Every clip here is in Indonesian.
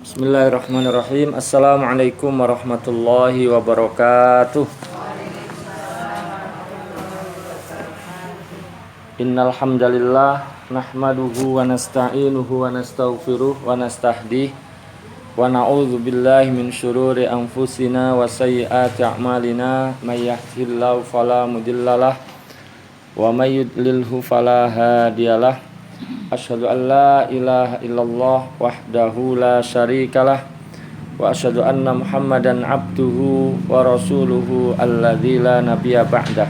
Bismillahirrahmanirrahim. Assalamualaikum warahmatullahi wabarakatuh. Innal hamdalillah nahmaduhu wa nasta'inuhu wa nastaghfiruh wa nastahdih wa na'udzu billahi min syururi anfusina wa sayyiati a'malina may yahdihillahu fala mudhillalah wa may yudlilhu fala hadiyalah. Asyhadu an la ilaha illallah wahdahu la syarikalah wa asyhadu anna Muhammadan abduhu wa rasuluhu alladzi la nabiyya ba'dah.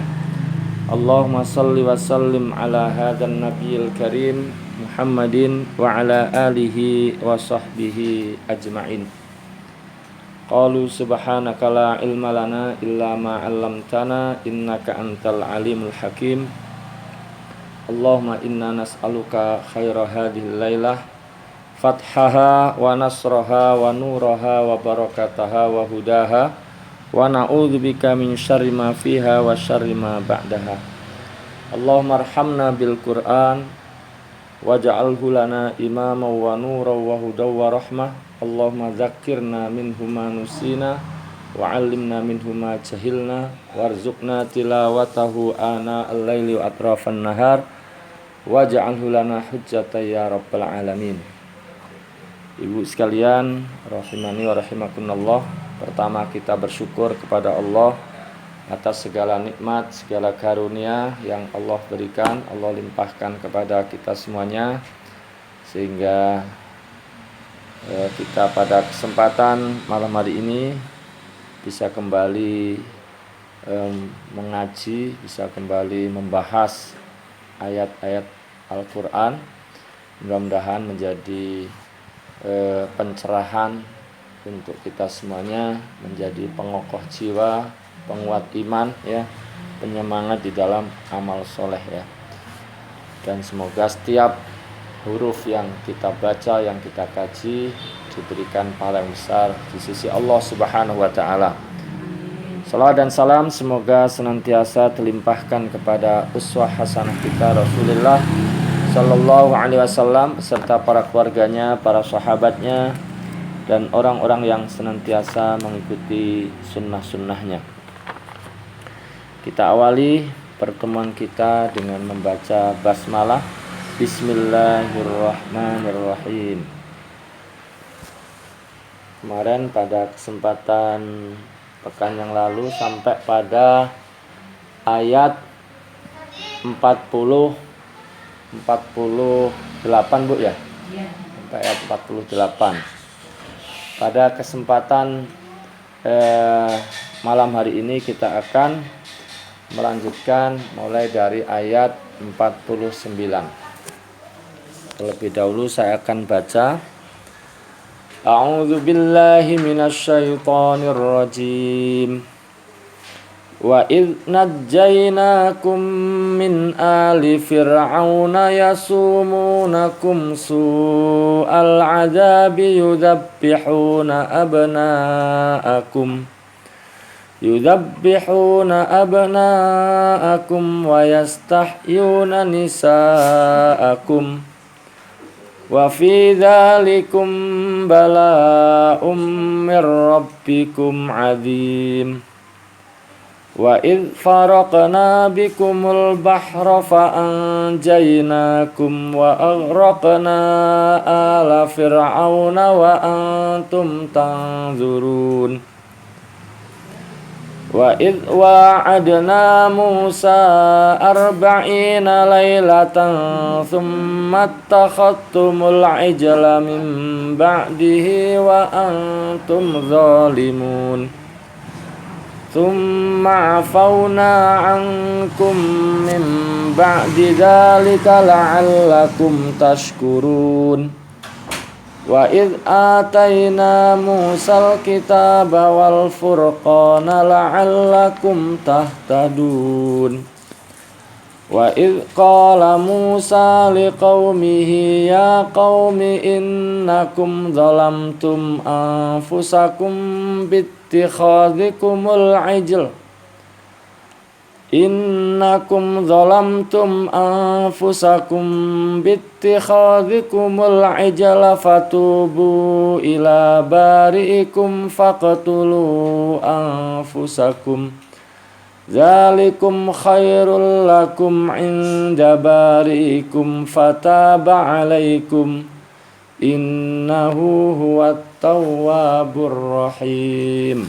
Allahumma shalli wa sallim ala hadzal nabiyil karim Muhammadin wa ala alihi wa sahbihi ajmain. Qalu subhanaka la ilma lana illa ma 'allamtana innaka antal alimul hakim. Allahumma inna nas'aluka khaira hadhil lailah fathaha wa nasraha wa nuraha wa barakataha wa hudaha wa na'udzubika min syarri ma fiha wa syarri ma ba'daha. Allahumma arhamna bil Qur'an waj'alhu lana imaman wa nuran wa hudaw wa rahmah. Allahumma dzakkirna minhu ma nusina wa 'allimna minhu ma jahilna warzuqna tilawatahu ana al-laili wa atrafan nahar waj'alhu lana hujjatan ya rabbal alamin. Ibu sekalian rahimani wa rahimakumullah, pertama kita bersyukur kepada Allah atas segala nikmat, segala karunia yang Allah berikan, Allah limpahkan kepada kita semuanya, sehingga kita pada kesempatan malam hari ini bisa kembali mengaji, bisa kembali membahas ayat-ayat Al-Quran. Mudah-mudahan menjadi pencerahan untuk kita semuanya, menjadi pengokoh jiwa, penguat iman ya, penyemangat di dalam amal soleh ya. Dan semoga setiap huruf yang kita baca, yang kita kaji diberikan pahala yang besar di sisi Allah Subhanahu wa taala. Salawat dan salam semoga senantiasa terlimpahkan kepada uswah hasanah kita Rasulullah sallallahu alaihi wasallam beserta para keluarganya, para sahabatnya, dan orang-orang yang senantiasa mengikuti sunnah-sunnahnya. Kita awali pertemuan kita dengan membaca basmalah. Bismillahirrahmanirrahim. Kemarin pada kesempatan pekan yang lalu sampai pada ayat 48 Bu ya? Sampai ayat 48. Pada kesempatan malam hari ini kita akan melanjutkan mulai dari ayat 49. Terlebih dahulu saya akan baca. A'udzu billahi minasyaitonir rajim. Wa idz najjaynakum min ali fir'auna yasumunakum su'al 'adzabi yudzabbihuna abna'akum wa yastahyuna nisa'akum. Wa fi dzalikum bala'um mir rabbikum 'adzim. Wa idz faraqna bikumul bahra fa anjaynakum wa aghraqna ala fir'auna wa antum tanzurun. Wa idz wa'adna Musa 40 lailatan thumma attakhadtumul 'ijla min ba'dihi wa antum zalimun. Thumma 'afawna 'ankum min ba'di dzalika la'allakum tashkurun. Wa idz atayna Musal kitaba wal furqana la'allakum tahtadun. Wa idz qala Musa liqaumihi ya qaumi innakum zalamtum anfusakum bittikhadhikumul 'ijl Innakum zalamtum anfusakum bittikhadhikumul ijla fatubu ila bari'ikum faqtulu anfusakum zalikum khairul lakum inda bari'ikum fataba alaikum innahu huwat tawwabur rahim.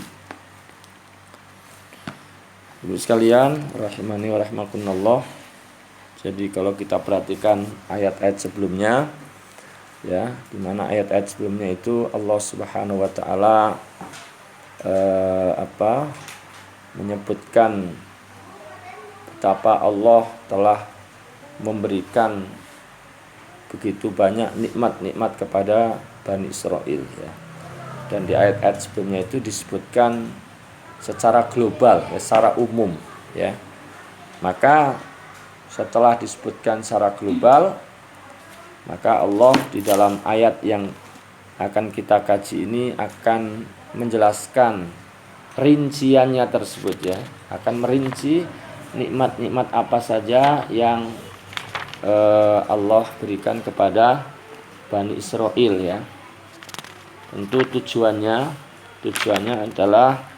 Ibu sekalian, rahimani wa rahimakumullah. Jadi kalau kita perhatikan ayat-ayat sebelumnya, ya, di mana ayat-ayat sebelumnya itu Allah Subhanahu wa taala menyebutkan betapa Allah telah memberikan begitu banyak nikmat-nikmat kepada Bani Israel, ya. Dan di ayat-ayat sebelumnya itu disebutkan secara global, ya, secara umum, ya. Maka setelah disebutkan secara global, maka Allah di dalam ayat yang akan kita kaji ini akan menjelaskan rinciannya tersebut, ya. Akan merinci nikmat-nikmat apa saja yang Allah berikan kepada Bani Israel, ya. Tentu tujuannya adalah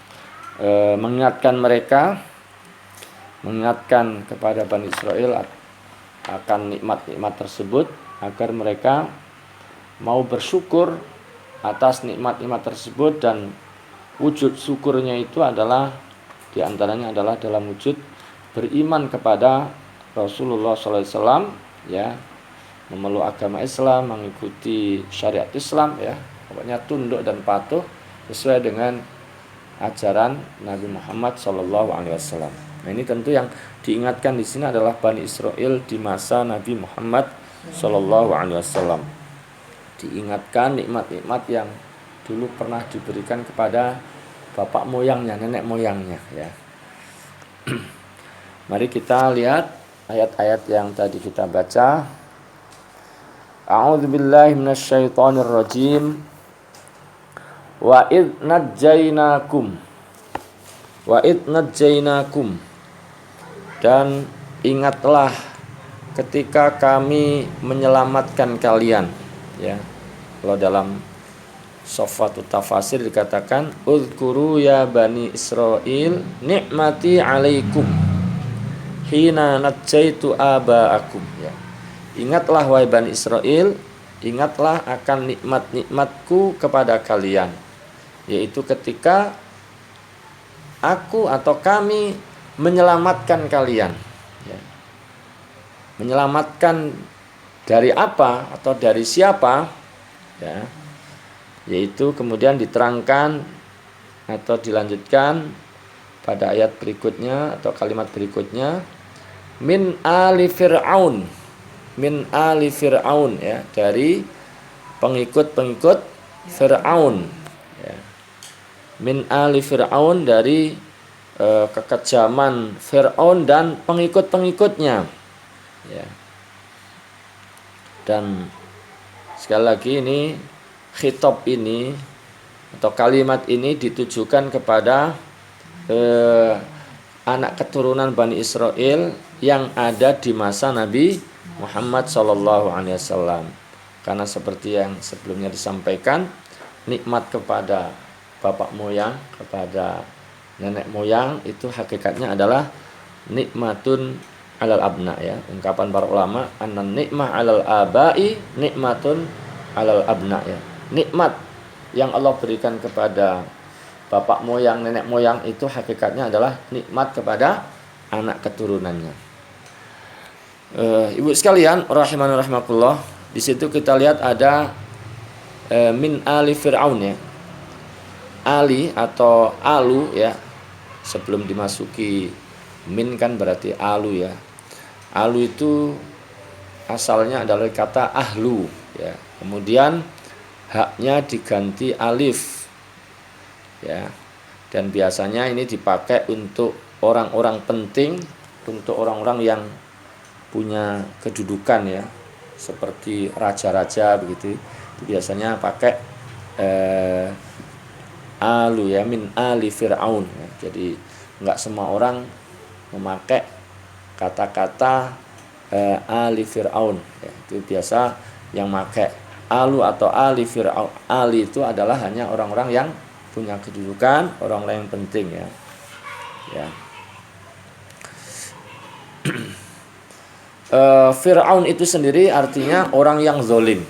mengingatkan kepada Bani Israel akan nikmat-nikmat tersebut agar mereka mau bersyukur atas nikmat-nikmat tersebut, dan wujud syukurnya itu adalah diantaranya adalah dalam wujud beriman kepada Rasulullah SAW, ya, memeluk agama Islam, mengikuti syariat Islam, ya, pokoknya tunduk dan patuh sesuai dengan ajaran Nabi Muhammad SAW. Nah, ini tentu yang diingatkan di sini adalah Bani Israel di masa Nabi Muhammad SAW. Diingatkan nikmat-nikmat yang dulu pernah diberikan kepada bapak moyangnya, nenek moyangnya, ya. Mari kita lihat ayat-ayat yang tadi kita baca. A'udzubillahi minasyaitonirrajim. Wa id najjainakum, dan ingatlah ketika kami menyelamatkan kalian, ya. Kalau dalam Shaffatut Tafasir dikatakan uzkuru ya bani Israil ni'mati alaikum hina najjaitu aba'akum, ya. Ingatlah wahai Bani Israel, ingatlah akan nikmat-nikmatku kepada kalian, yaitu ketika aku atau kami menyelamatkan kalian, ya. Menyelamatkan dari apa atau dari siapa, ya. Yaitu kemudian diterangkan atau dilanjutkan pada ayat berikutnya atau kalimat berikutnya, min ali fir'aun, ya, dari pengikut-pengikut Fir'aun, ya. Min ali fir'aun, dari kekejaman Fir'aun dan pengikut-pengikutnya, ya. Dan sekali lagi ini khitab ini atau kalimat ini ditujukan kepada anak keturunan Bani Israel yang ada di masa Nabi Muhammad SAW. Karena seperti yang sebelumnya disampaikan, nikmat kepada bapak moyang, kepada nenek moyang itu hakikatnya adalah nikmatun alal abna, ya. Ungkapan para ulama, annan nikmah alal abai nikmatun alal abna, ya. Nikmat yang Allah berikan kepada bapak moyang, nenek moyang itu hakikatnya adalah nikmat kepada anak keturunannya. Ibu sekalian, rahimani rahimakumullah, di situ kita lihat ada min ali fir'aun, ya. Ali atau alu, ya. Sebelum dimasuki min kan berarti alu, ya. Alu itu asalnya adalah kata ahlu, ya. Kemudian haknya diganti alif, ya. Dan biasanya ini dipakai untuk orang-orang penting, untuk orang-orang yang punya kedudukan, ya, seperti raja-raja begitu. Biasanya pakai alu, ya, min ali fir'aun, ya. Jadi enggak semua orang memakai kata-kata ali Fir'aun ya, itu biasa yang pakai alu atau ali Fir'aun. Ali itu adalah hanya orang-orang yang punya kedudukan, orang-orang yang penting ya. Fir'aun itu sendiri artinya orang yang zolim,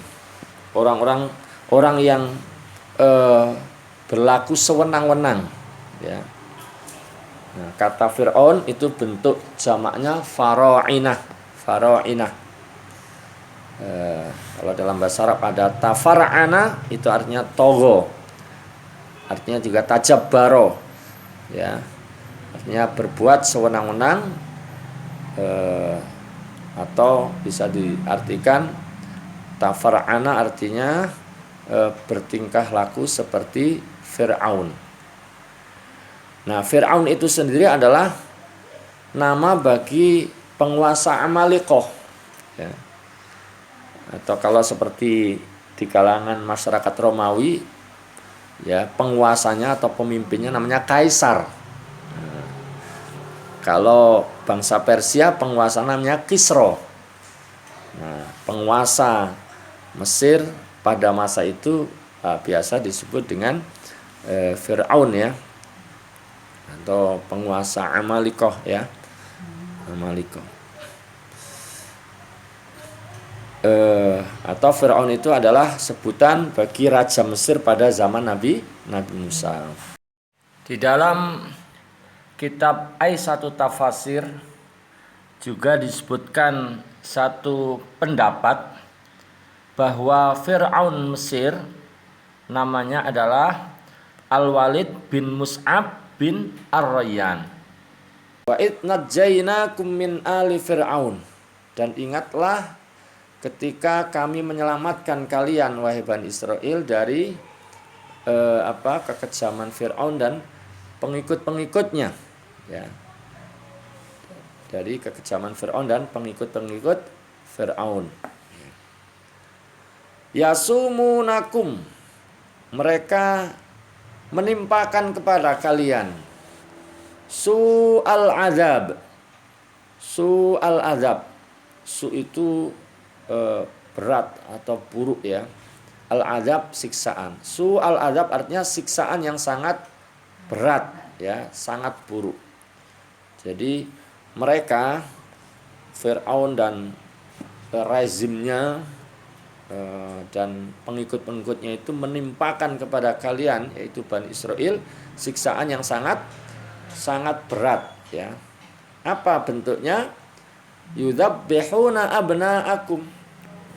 orang yang berlaku sewenang-wenang ya. Nah, kata Fir'aun itu bentuk jamaknya fara'inah. Kalau dalam bahasa Arab ada tafara'ana, itu artinya togo, artinya juga tajabbaro ya, artinya berbuat sewenang-wenang, atau bisa diartikan tafara'ana artinya bertingkah laku seperti Fir'aun. Nah, Fir'aun itu sendiri adalah nama bagi penguasa Amalikoh ya. Atau kalau seperti di kalangan masyarakat Romawi ya, penguasanya atau pemimpinnya namanya kaisar. Nah, kalau bangsa Persia penguasa namanya Kisro. Nah, penguasa Mesir pada masa itu biasa disebut dengan Fir'aun ya, atau penguasa Amalikoh ya, Amalikoh. Atau Fir'aun itu adalah sebutan bagi raja Mesir pada zaman Nabi Musa. Di dalam kitab Aisyatu Tafasir juga disebutkan satu pendapat bahwa Fir'aun Mesir namanya adalah Al-Walid bin Mus'ab bin Ar-Rayyan. Wa id najjaynakum min ali Fir'aun, dan ingatlah ketika kami menyelamatkan kalian wahai Bani Israel dari kekejaman Fir'aun dan pengikut-pengikutnya ya. Dari kekejaman Fir'aun dan pengikut-pengikut Fir'aun. Yasumunakum, mereka menimpakan kepada kalian su'al azab. Su itu berat atau buruk ya. Al-azab siksaan. Su'al azab artinya siksaan yang sangat berat ya, sangat buruk. Jadi mereka Fir'aun dan rezimnya dan pengikut-pengikutnya itu menimpakan kepada kalian, yaitu Bani Israel, siksaan yang sangat berat ya. Apa bentuknya? Yudzabbihuna abna'akum.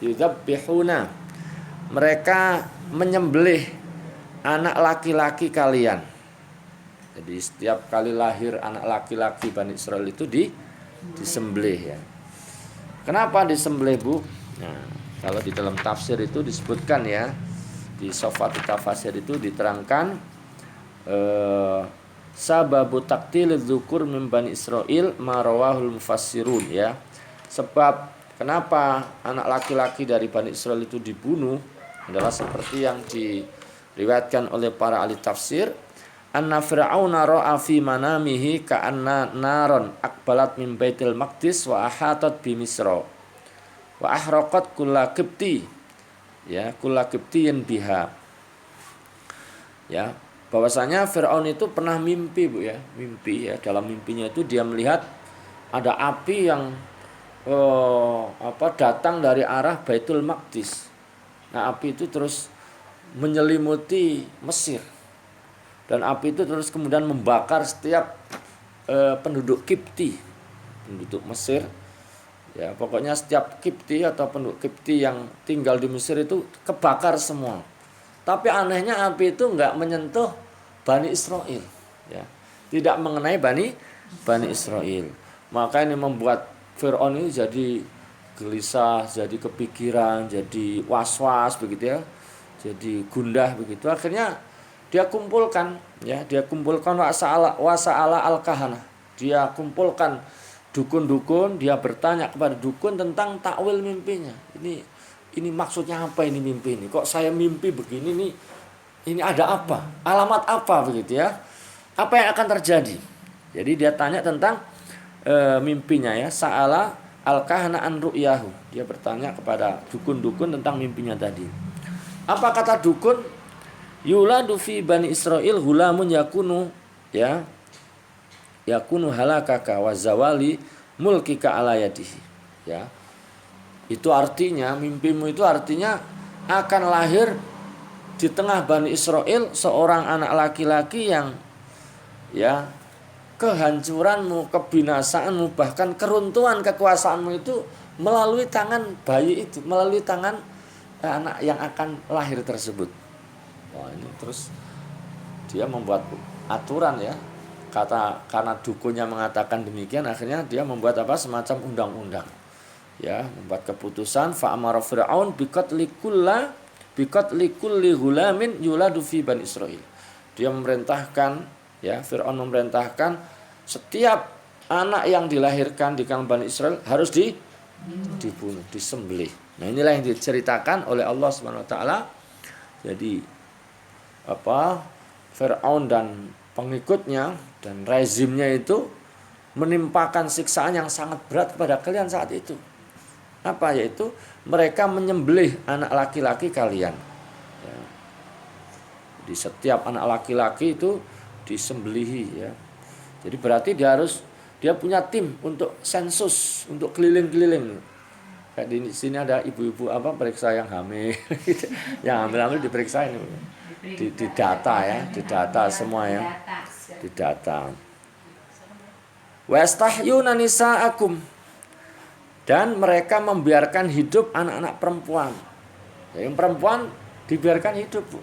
Yudzabbihuna, mereka menyembelih anak laki-laki kalian. Jadi setiap kali lahir anak laki-laki Bani Israel itu disembelih ya. Kenapa disembelih, Bu? Nah, kalau di dalam tafsir itu disebutkan ya, di Sofatu Tafasir itu diterangkan sababu taktil dzukur min Bani Israil marawahul mufassirun ya. Sebab kenapa anak laki-laki dari Bani Israel itu dibunuh adalah seperti yang diriwayatkan oleh para ahli tafsir. Anna Fir'auna ra'a fi manamihi ka'anna naron akbalat min Baitil Maqdis wa ahatat bi Misra wa ahraqat kulla qibti ya, kulla qibtiyin biha ya. Bahwasanya Fir'aun itu pernah mimpi, Bu ya, mimpi ya. Dalam mimpinya itu dia melihat ada api yang datang dari arah Baitul Maqdis. Nah, api itu terus menyelimuti Mesir. Dan api itu terus kemudian membakar setiap penduduk Kipti, penduduk Mesir. Ya, pokoknya setiap Kipti atau penduduk Kipti yang tinggal di Mesir itu kebakar semua. Tapi anehnya api itu enggak menyentuh Bani Israel, ya. Tidak mengenai Bani Israel. Maka ini membuat Fir'aun ini jadi gelisah, jadi kepikiran, jadi was-was begitu ya. Jadi gundah begitu. Akhirnya dia kumpulkan wasa'ala al-kahana. Dia kumpulkan dukun-dukun, dia bertanya kepada dukun tentang takwil mimpinya. Ini maksudnya apa ini mimpi ini? Kok saya mimpi begini nih? Ini ada apa? Alamat apa begitu ya? Apa yang akan terjadi? Jadi dia tanya tentang mimpinya ya. Sa'ala al-kahana an ru'yahu. Dia bertanya kepada dukun-dukun tentang mimpinya tadi. Apa kata dukun? Yuladu fi bani Israil hulamun yakunu ya. Yakunu halakaka wa zawali mulkika ala yadihi. Ya. Itu artinya, mimpimu itu artinya akan lahir di tengah Bani Israel seorang anak laki-laki yang ya kehancuranmu, kebinasaanmu, bahkan keruntuhan kekuasaanmu itu melalui tangan bayi itu, melalui tangan anak yang akan lahir tersebut. Wah, ini terus dia membuat aturan ya. Karena dukunnya mengatakan demikian, akhirnya dia membuat semacam undang-undang. Ya, membuat keputusan fa'amara fir'aun biqatli kulli hulamin yuladu fi bani Israil. Dia memerintahkan ya, Fir'aun memerintahkan setiap anak yang dilahirkan di kalangan Bani Israel harus dibunuh, disembelih. Nah, inilah yang diceritakan oleh Allah Subhanahu wa taala. Jadi Fir'aun dan pengikutnya dan rezimnya itu menimpakan siksaan yang sangat berat kepada kalian saat itu. Apa? Yaitu mereka menyembelih anak laki-laki kalian. Ya. Di setiap anak laki-laki itu disembelihi ya. Jadi berarti dia punya tim untuk sensus, untuk keliling-keliling. Kayak di sini ada ibu-ibu periksa yang hamil. Yang hamil diperiksa ini. Di data ya, didata semua ya. Didata. Wastahyuna nisaakum. Dan mereka membiarkan hidup anak-anak perempuan. Yang perempuan dibiarkan hidup, Bu.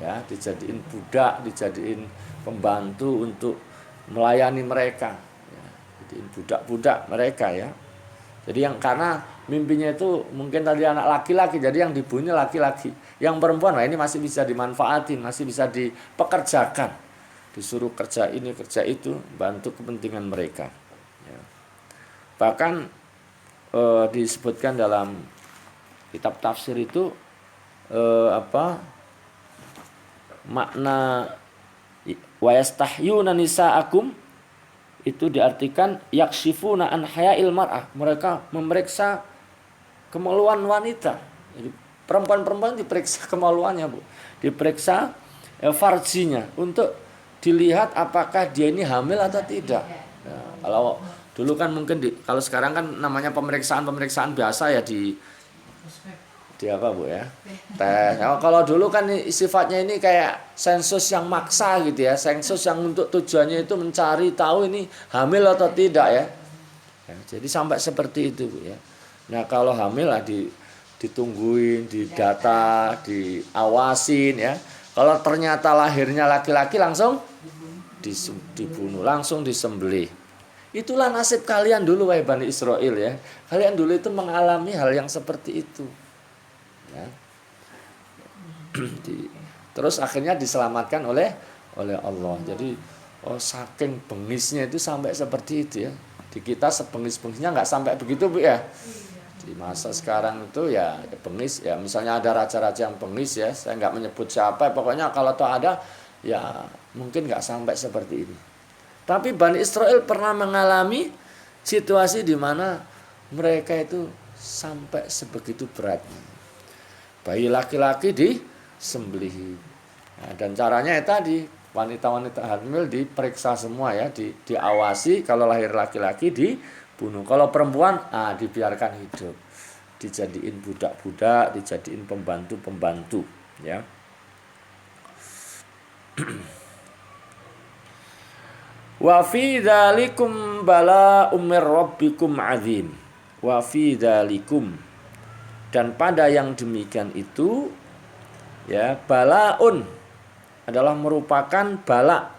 Ya, dijadiin budak, dijadiin pembantu untuk melayani mereka. Ya, jadiin budak-budak mereka ya. Jadi yang karena mimpinya itu mungkin tadi anak laki-laki, jadi yang dibunuh laki-laki. Yang perempuan, ini masih bisa dimanfaatin, masih bisa dipekerjakan. Disuruh kerja ini, kerja itu, bantu kepentingan mereka. Ya. Bahkan disebutkan dalam kitab tafsir itu makna wa yastahyuna nisaakum itu diartikan yakshifuna an haya'il mar'ah. Mereka memeriksa kemaluan wanita. Jadi perempuan-perempuan diperiksa kemaluannya, Bu. Diperiksa farjinya untuk dilihat apakah dia ini hamil atau tidak. Nah, kalau dulu kan mungkin kalau sekarang kan namanya pemeriksaan biasa ya di apa, Bu ya? Tes. Nah, kalau dulu kan sifatnya ini kayak sensus yang maksa gitu ya. Sensus yang untuk tujuannya itu mencari tahu ini hamil atau tidak ya. Ya, jadi sampai seperti itu, Bu ya. Nah, kalau hamil lah ditungguin, didata, diawasin ya. Kalau ternyata lahirnya laki-laki langsung dibunuh, langsung disembelih. Itulah nasib kalian dulu wahai Bani Israel ya. Kalian dulu itu mengalami hal yang seperti itu. Ya. Terus akhirnya diselamatkan oleh Allah. Jadi saking bengisnya itu sampai seperti itu ya. Di kita sebengis-bengisnya nggak sampai begitu, Bu ya. Di masa sekarang itu ya bengis ya, misalnya ada raja-raja yang bengis ya, saya nggak menyebut siapa, pokoknya kalau toh ada ya mungkin nggak sampai seperti ini. Tapi Bani Israel pernah mengalami situasi di mana mereka itu sampai sebegitu beratnya. Bayi laki-laki disembelihi. Nah, dan caranya ya tadi wanita-wanita hamil diperiksa semua ya, diawasi. Kalau lahir laki-laki dibunuh. Kalau perempuan dibiarkan hidup, dijadiin budak-budak, dijadiin pembantu-pembantu ya. Wa fi dzalikum bala'um mir rabbikum 'adzim. Wa fi dzalikum, dan pada yang demikian itu ya, bala'un adalah merupakan bala,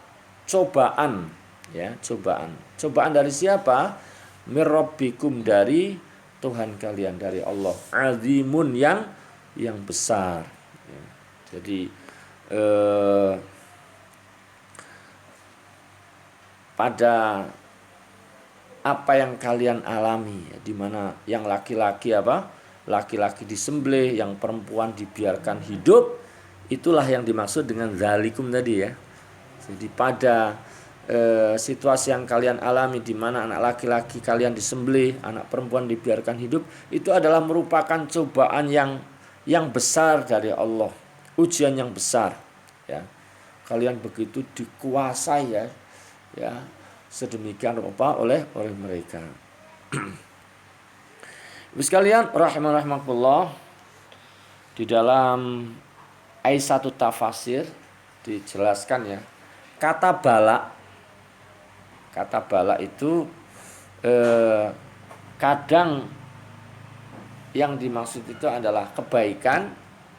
cobaan ya, cobaan dari siapa? Mir rabbikum, dari Tuhan kalian, dari Allah, 'adzimun yang besar ya. Jadi pada apa yang kalian alami ya, di mana yang laki-laki laki-laki disembelih, yang perempuan dibiarkan hidup, itulah yang dimaksud dengan zalikum tadi ya. Jadi pada situasi yang kalian alami di mana anak laki-laki kalian disembelih, anak perempuan dibiarkan hidup, itu adalah merupakan cobaan yang besar dari Allah, ujian yang besar. Ya, kalian begitu dikuasai ya sedemikian rupa oleh mereka. Ibu sekalian rahimakumullah, di dalam Aisyatut Tafasir dijelaskan ya, kata bala itu kadang yang dimaksud itu adalah kebaikan,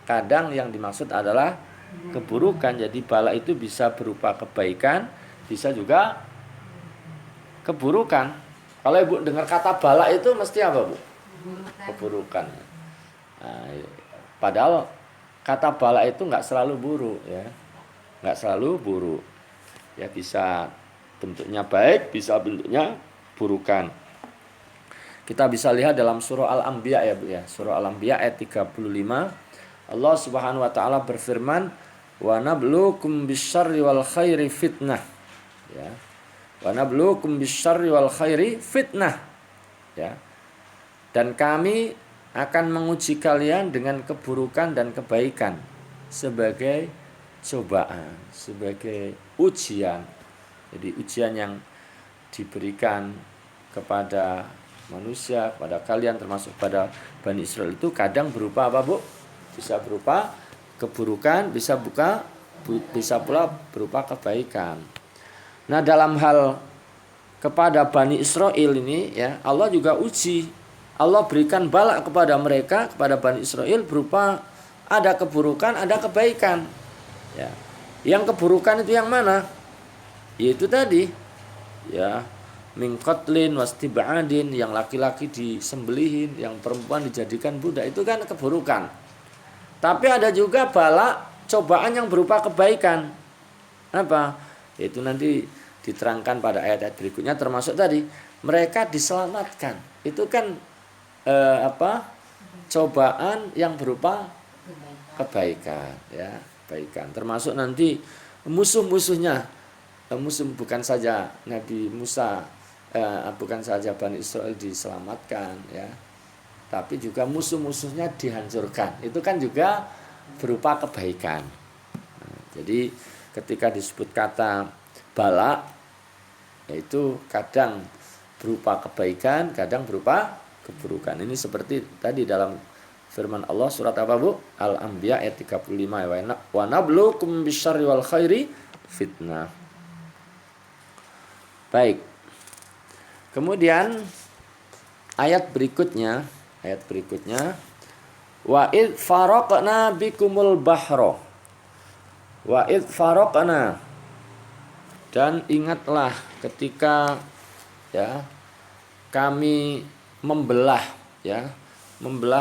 kadang yang dimaksud adalah keburukan. Jadi bala itu bisa berupa kebaikan, bisa juga keburukan. Kalau Ibu dengar kata bala itu mesti apa, Bu? Keburukan. Nah, padahal kata bala itu nggak selalu buruk ya, nggak selalu buruk ya, bisa bentuknya baik, bisa bentuknya burukan. Kita bisa lihat dalam surah Al-Anbiya ya, Bu ya, surah Al-Anbiya ayat 35, Allah Subhanahu wa taala berfirman, wa nabluukum bisyarri wal khairi fitnah ya, wa nabluukum bisyarri wal khairi fitnah ya, dan kami akan menguji kalian dengan keburukan dan kebaikan sebagai cobaan, sebagai ujian. Jadi ujian yang diberikan kepada manusia, kepada kalian termasuk pada Bani Israil itu kadang berupa apa, Bu? Bisa berupa keburukan, bisa pula berupa kebaikan. Nah, dalam hal kepada Bani Israil ini ya, Allah juga uji. Allah berikan bala kepada mereka, kepada Bani Israil berupa ada keburukan, ada kebaikan. Ya. Yang keburukan itu yang mana? Yaitu tadi ya, min qatlin wastib'adin, yang laki-laki disembelihin, yang perempuan dijadikan budak, itu kan keburukan. Tapi ada juga bala cobaan yang berupa kebaikan. Apa? Itu nanti diterangkan pada ayat-ayat berikutnya, termasuk tadi mereka diselamatkan. Itu kan cobaan yang berupa kebaikan ya, kebaikan. Termasuk nanti musuh-musuhnya, musuh bukan saja Nabi Musa, bukan saja Bani Israil diselamatkan ya, tapi juga musuh-musuhnya dihancurkan. Itu kan juga berupa kebaikan. Nah, jadi ketika disebut kata bala, yaitu kadang berupa kebaikan, kadang berupa keburukan. Ini seperti tadi dalam firman Allah surat apa, Bu? Al-Anbiya ayat 35, wa nabluukum bisyarri wal khairi fitnah. Baik. Kemudian ayat berikutnya wa id faraqna bikumul bahra. Wa id faraqna, dan ingatlah ketika ya kami membelah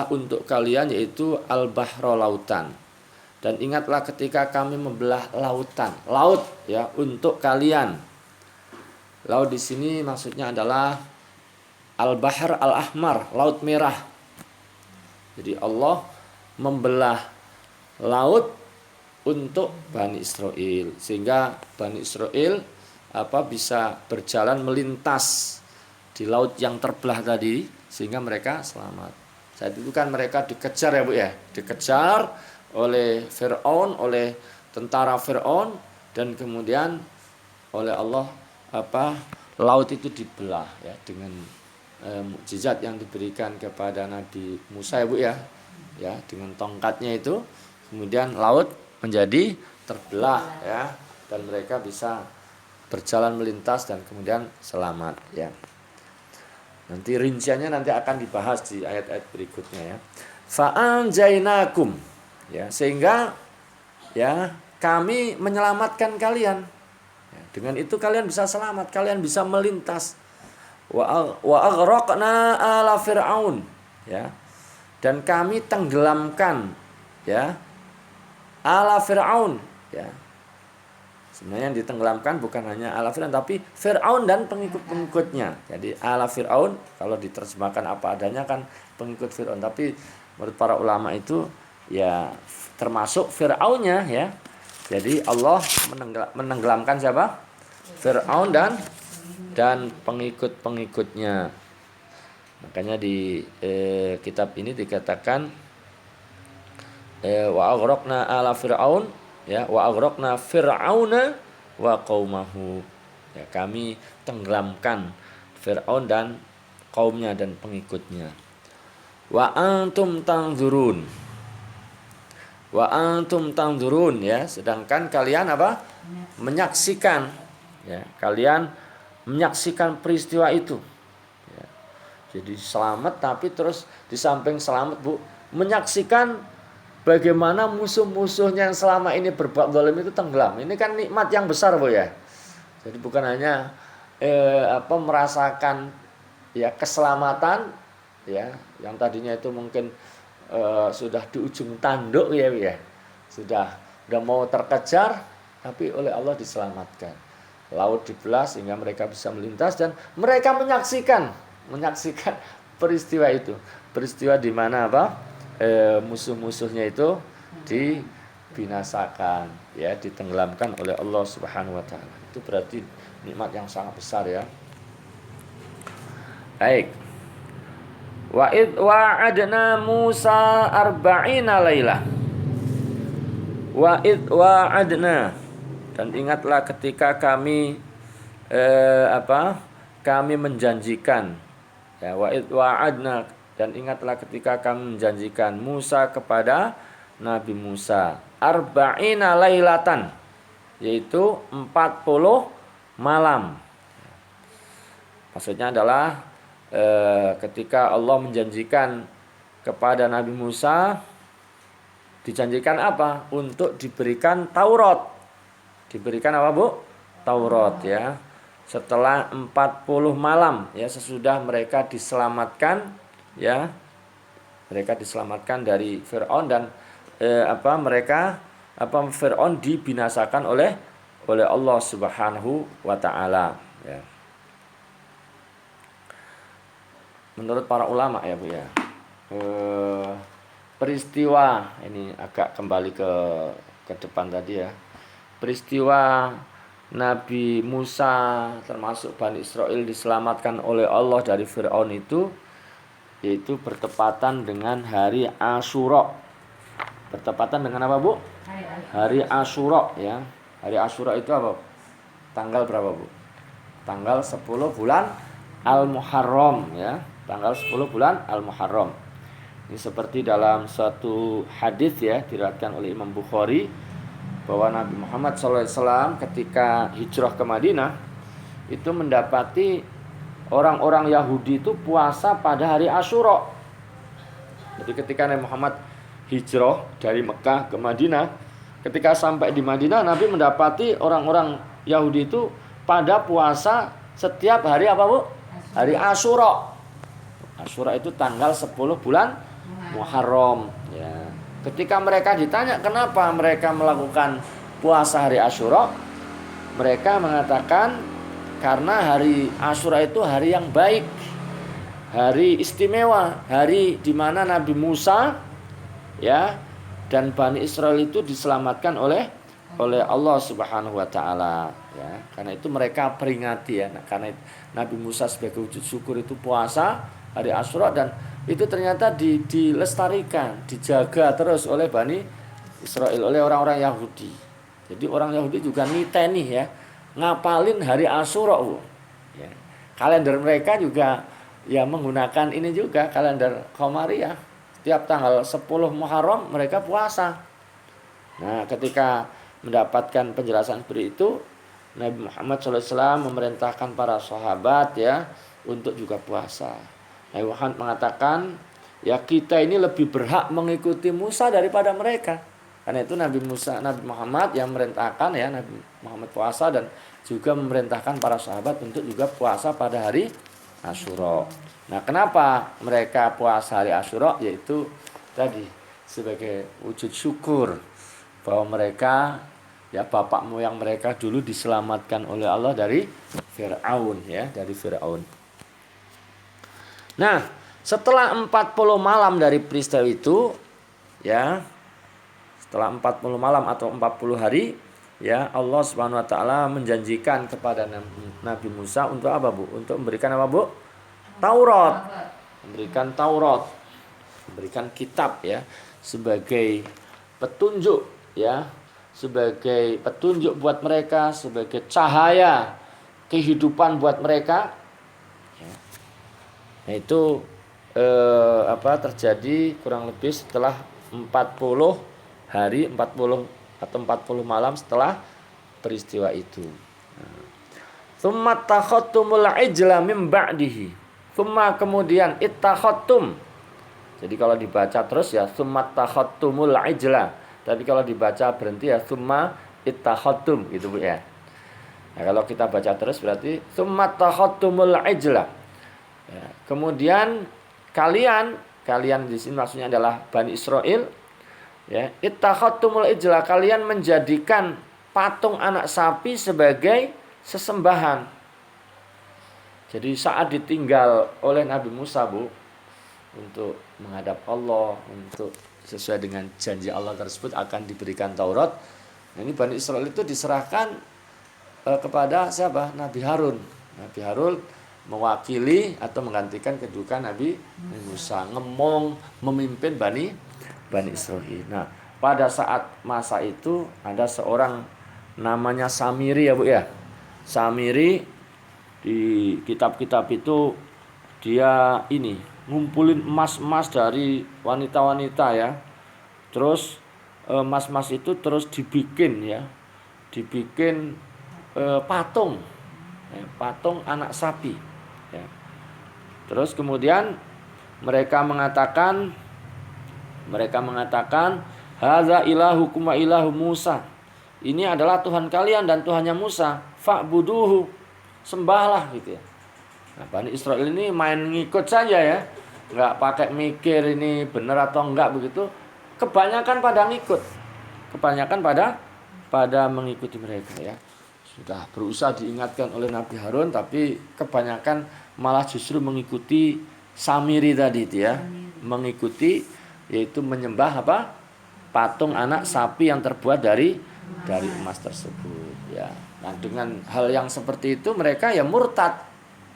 untuk kalian, yaitu al-bahra, lautan. Dan ingatlah ketika kami membelah lautan, laut ya, untuk kalian. Laut di sini maksudnya adalah al-bahr al-ahmar, laut merah. Jadi Allah membelah laut untuk Bani Israil, sehingga Bani Israil bisa berjalan melintas di laut yang terbelah tadi, sehingga mereka selamat. Saat itu kan mereka dikejar ya, Bu ya, dikejar oleh Fir'aun, oleh tentara Fir'aun, dan kemudian oleh Allah laut itu dibelah ya dengan mukjizat yang diberikan kepada Nabi Musa ya, Bu ya, dengan tongkatnya itu, kemudian laut menjadi terbelah ya, dan mereka bisa berjalan melintas dan kemudian selamat ya. Nanti rinciannya nanti akan dibahas di ayat-ayat berikutnya ya. Fa'anjainakum ya, sehingga ya kami menyelamatkan kalian. Ya, dengan itu kalian bisa selamat, kalian bisa melintas. Wa aghraqna ala fir'aun ya. Dan kami tenggelamkan ya ala fir'aun ya. Sebenarnya yang ditenggelamkan bukan hanya ala Fir'aun, tapi Fir'aun dan pengikut-pengikutnya. Jadi ala Fir'aun kalau diterjemahkan apa adanya kan pengikut Fir'aun, tapi menurut para ulama itu ya termasuk Fir'aunnya ya. Jadi Allah menenggelamkan siapa? Fir'aun dan pengikut-pengikutnya. Makanya di kitab ini dikatakan wa aghraqna ala fir'aun, ya, wa aghraqna fir'auna wa qaumahu. Ya, kami tenggelamkan Fir'aun dan kaumnya dan pengikutnya. Wa antum tanzurun. Wa antum tanzurun, ya, sedangkan kalian apa? Menyaksikan. Ya, kalian menyaksikan peristiwa itu. Ya. Jadi selamat, tapi terus di samping selamat, Bu, menyaksikan bagaimana musuh-musuhnya yang selama ini berbuat zalim itu tenggelam. Ini kan nikmat yang besar, Bu, ya. Jadi bukan hanya merasakan ya keselamatan, ya, yang tadinya itu mungkin sudah di ujung tanduk, ya, sudah mau terkejar, tapi oleh Allah diselamatkan. Laut dibelah sehingga mereka bisa melintas dan mereka menyaksikan peristiwa itu, peristiwa di mana musuh-musuhnya itu dibinasakan, ya, ditenggelamkan oleh Allah Subhanahu wa taala. Itu berarti nikmat yang sangat besar, ya. Baik. Wa id wa'adna Musa arba'ina lailah. Wa id wa'adna, dan ingatlah ketika kami kami menjanjikan, ya, wa id wa'adna, dan ingatlah ketika kami menjanjikan Musa kepada Nabi Musa arba'ina lailatan, yaitu 40 malam. Maksudnya adalah ketika Allah menjanjikan kepada Nabi Musa, dijanjikan apa? Untuk diberikan Taurat. Diberikan apa, Bu? Taurat, ya. Setelah 40 malam, ya, sesudah mereka diselamatkan, ya. Mereka diselamatkan dari Fir'aun dan Fir'aun dibinasakan oleh Allah Subhanahu wa taala, ya. Menurut para ulama, ya, Bu, ya, peristiwa ini agak kembali ke depan tadi, ya. Peristiwa Nabi Musa termasuk Bani Israel diselamatkan oleh Allah dari Fir'aun itu, yaitu bertepatan dengan hari Asyura. Bertepatan dengan apa, Bu? Hari Asyura, ya. Hari Asyura itu apa? Tanggal berapa, Bu? Tanggal 10 bulan Al-Muharram, ya. Tanggal 10 bulan Al-Muharram. Ini seperti dalam suatu hadis, ya, diriwayatkan oleh Imam Bukhari, bahwa Nabi Muhammad SAW ketika hijrah ke Madinah itu mendapati orang-orang Yahudi itu puasa pada hari Asyura. Jadi ketika Nabi Muhammad hijrah dari Mekah ke Madinah, ketika sampai di Madinah, Nabi mendapati orang-orang Yahudi itu pada puasa setiap hari apa, Bu? Hari Asyura. Asyura itu tanggal 10 bulan Muharram, ya. Ketika mereka ditanya kenapa mereka melakukan puasa hari Asyura, mereka mengatakan karena hari Asyura itu hari yang baik, hari istimewa, hari di mana Nabi Musa, ya, dan Bani Israel itu diselamatkan oleh Allah Subhanahu wa taala, ya. Karena itu mereka peringati, ya. Nah, karena Nabi Musa sebagai wujud syukur itu puasa hari Asyura, dan itu ternyata dilestarikan, dijaga terus oleh Bani Israel, oleh orang-orang Yahudi. Jadi orang Yahudi juga niteni, ya, ngapalin hari Asyura, Bu. Ya. Kalender mereka juga, ya, menggunakan ini juga, kalender Qamariyah. Tiap tanggal 10 Muharram mereka puasa. Nah, ketika mendapatkan penjelasan seperti itu, Nabi Muhammad SAW memerintahkan para sahabat, ya, untuk juga puasa. Nabi Muhammad mengatakan, ya, kita ini lebih berhak mengikuti Musa daripada mereka. Karena itu Nabi Muhammad yang merintahkan, ya, Nabi Muhammad puasa dan juga memerintahkan para sahabat untuk juga puasa pada hari Asyura. Nah, kenapa mereka puasa hari Asyura? Yaitu tadi sebagai wujud syukur bahwa mereka, ya, bapak moyang mereka dulu diselamatkan oleh Allah dari Fir'aun, ya, dari Fir'aun. Nah, setelah 40 malam dari peristiwa itu, ya, setelah 40 malam atau 40 hari, ya Allah Subhanahu wa taala menjanjikan kepada Nabi Musa untuk apa, Bu? Untuk memberikan apa, Bu? Taurat. Memberikan Taurat. Memberikan kitab ya sebagai petunjuk ya, sebagai petunjuk buat mereka, sebagai cahaya kehidupan buat mereka. Nah, itu terjadi kurang lebih setelah 40 hari, 40 atau 40 malam setelah peristiwa itu. Tsumma takhattumul ijla min ba'dihi. Tsumma kemudian ittakhattum. Jadi kalau dibaca terus ya tsumma takhattumul ijla. Tapi kalau dibaca berhenti ya tsumma ittakhattum gitu, Bu ya. Nah, kalau kita baca terus berarti tsumma takhattumul ijla. Ya, kemudian kalian di sini maksudnya adalah Bani Israel ya, ittakhattumul ijla, kalian menjadikan patung anak sapi sebagai sesembahan. Jadi saat ditinggal oleh Nabi Musa, Bu, untuk menghadap Allah, untuk sesuai dengan janji Allah tersebut akan diberikan Taurat. Nah, ini Bani Israel itu diserahkan kepada siapa? Nabi Harun. Nabi Harun mewakili atau menggantikan kedudukan Nabi Musa, memimpin Bani Israil. Nah, pada saat masa itu ada seorang namanya Samiri ya, Bu ya. Samiri di kitab-kitab itu dia ini ngumpulin emas-emas dari wanita-wanita ya. Terus emas-emas itu terus dibikin patung anak sapi. Ya. Terus kemudian mereka mengatakan hadza ilahukum wa ilahu Musa. Ini adalah Tuhan kalian dan Tuhannya Musa. Fa'buduhu. Sembahlah gitu ya. Nah, Bani Israil ini main ngikut saja ya. Enggak pakai mikir ini benar atau enggak begitu. Kebanyakan pada ngikut. Kebanyakan pada mengikuti mereka ya. Sudah berusaha diingatkan oleh Nabi Harun, tapi kebanyakan malah justru mengikuti Samiri tadi itu ya. Mengikuti yaitu menyembah patung anak sapi yang terbuat dari emas tersebut ya. Nah, dengan hal yang seperti itu mereka ya murtad.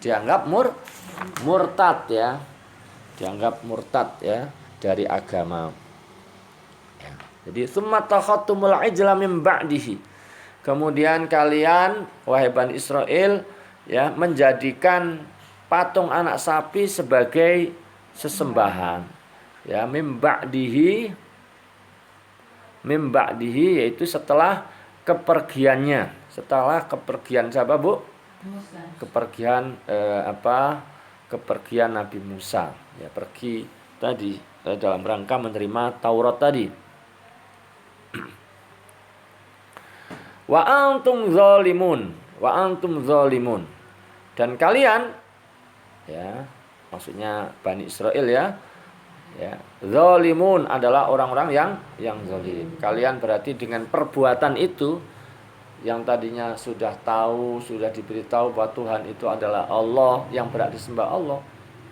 Dianggap murtad ya. Dianggap murtad ya dari agama. Ya. Jadi tsumma takhattumul ijla min ba'dihi. Kemudian kalian wahai Bani Israel ya menjadikan patung anak sapi sebagai sesembahan. Ya, mim ba'dihi yaitu setelah kepergiannya. Setelah kepergian siapa, Bu? Musa. Kepergian Nabi Musa. Ya, pergi tadi dalam rangka menerima Taurat tadi. Wa antum zalimun. Dan kalian ya, maksudnya Bani Israel ya. Ya, zalimun adalah orang-orang yang zalim. Kalian berarti dengan perbuatan itu yang tadinya sudah tahu, sudah diberitahu bahwa Tuhan itu adalah Allah yang berhak disembah Allah,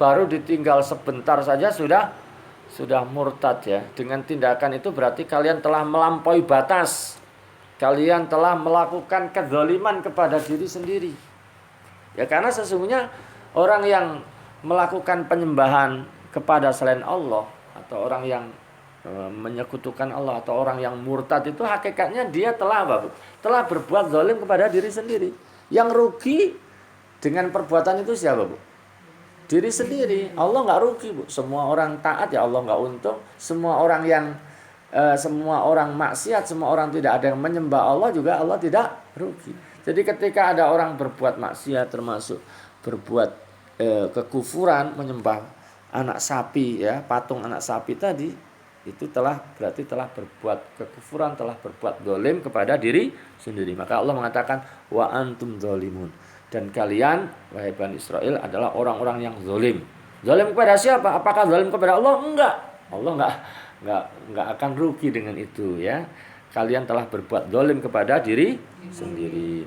baru ditinggal sebentar saja sudah murtad ya. Dengan tindakan itu berarti kalian telah melampaui batas. Kalian telah melakukan kezaliman kepada diri sendiri. Ya, karena sesungguhnya orang yang melakukan penyembahan kepada selain Allah atau orang yang menyekutukan Allah atau orang yang murtad itu hakikatnya dia telah berbuat zalim kepada diri sendiri. Yang rugi dengan perbuatan itu siapa, Bu? Diri sendiri. Allah nggak rugi, Bu. Semua orang taat ya Allah nggak untung. Semua orang maksiat, semua orang tidak ada yang menyembah Allah juga Allah tidak rugi. Jadi ketika ada orang berbuat maksiat termasuk berbuat kekufuran, menyembah anak sapi ya, patung anak sapi tadi, itu berarti telah berbuat kekufuran, telah berbuat zalim kepada diri sendiri. Maka Allah mengatakan wa antum zalimun. Dan kalian wahai Bani Israel adalah orang-orang yang zalim. Zalim kepada siapa? Apakah zalim kepada Allah? Enggak. Allah enggak akan rugi dengan itu ya. Kalian telah berbuat zalim kepada diri sendiri.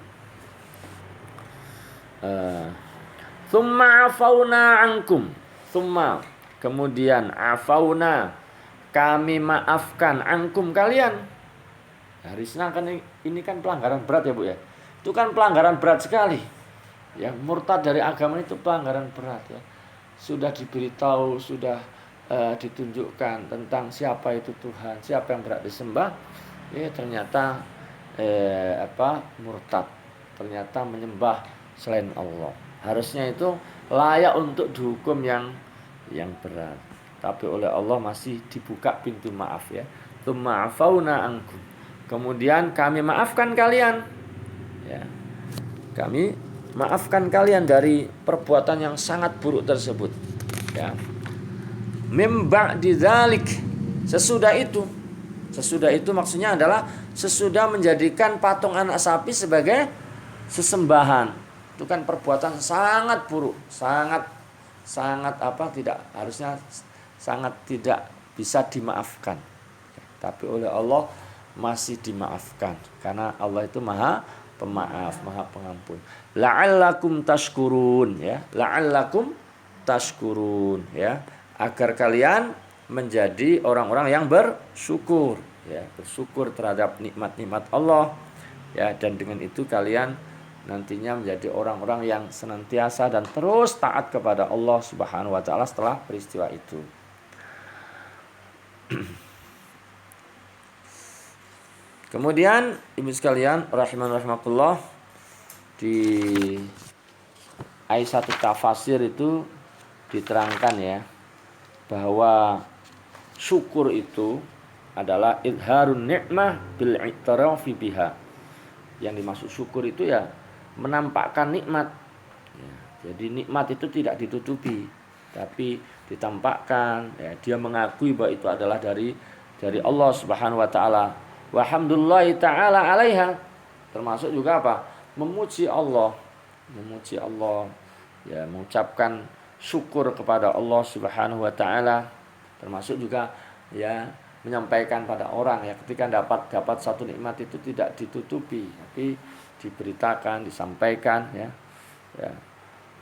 Tsumma afauna ankum. Tsumma kemudian afauna kami maafkan ankum kalian. Harusnya kan ini kan pelanggaran berat ya Bu ya. Itu kan pelanggaran berat sekali. Ya, murtad dari agama itu pelanggaran berat ya. Sudah diberitahu, sudah ditunjukkan tentang siapa itu Tuhan, siapa yang berhak disembah. Ya ternyata murtad. Ternyata menyembah selain Allah. Harusnya itu layak untuk dihukum yang berat. Tapi oleh Allah masih dibuka pintu maaf ya. Tsumma ankum. Kemudian kami maafkan kalian. Ya. Kami maafkan kalian dari perbuatan yang sangat buruk tersebut. Ya. Mim ba'di dzalik. Sesudah itu maksudnya adalah sesudah menjadikan patung anak sapi sebagai sesembahan. Itu kan perbuatan sangat buruk, sangat tidak harusnya, sangat tidak bisa dimaafkan. Tapi oleh Allah masih dimaafkan karena Allah itu Maha Pemaaf, Maha Pengampun. La'allakum tashkurun ya, la'allakum tashkurun ya, agar kalian menjadi orang-orang yang bersyukur ya, bersyukur terhadap nikmat-nikmat Allah ya, dan dengan itu kalian nantinya menjadi orang-orang yang senantiasa dan terus taat kepada Allah Subhanahu wa taala setelah peristiwa itu. Kemudian ibu sekalian rahimakumullah, di ayat 1 tafsir itu diterangkan ya bahwa syukur itu adalah idharun ni'mah bil i'tirafi biha. Yang dimaksud syukur itu ya menampakkan nikmat. Ya, jadi nikmat itu tidak ditutupi, tapi ditampakkan. Ya, dia mengakui bahwa itu adalah dari Allah Subhanahu wa taala. Walhamdulillahi ta'ala alaiha. Termasuk juga apa? Memuji Allah. Ya, mengucapkan syukur kepada Allah Subhanahu wa taala. Termasuk juga ya menyampaikan pada orang ya, ketika dapat satu nikmat itu tidak ditutupi, tapi diberitakan, disampaikan ya. Ya.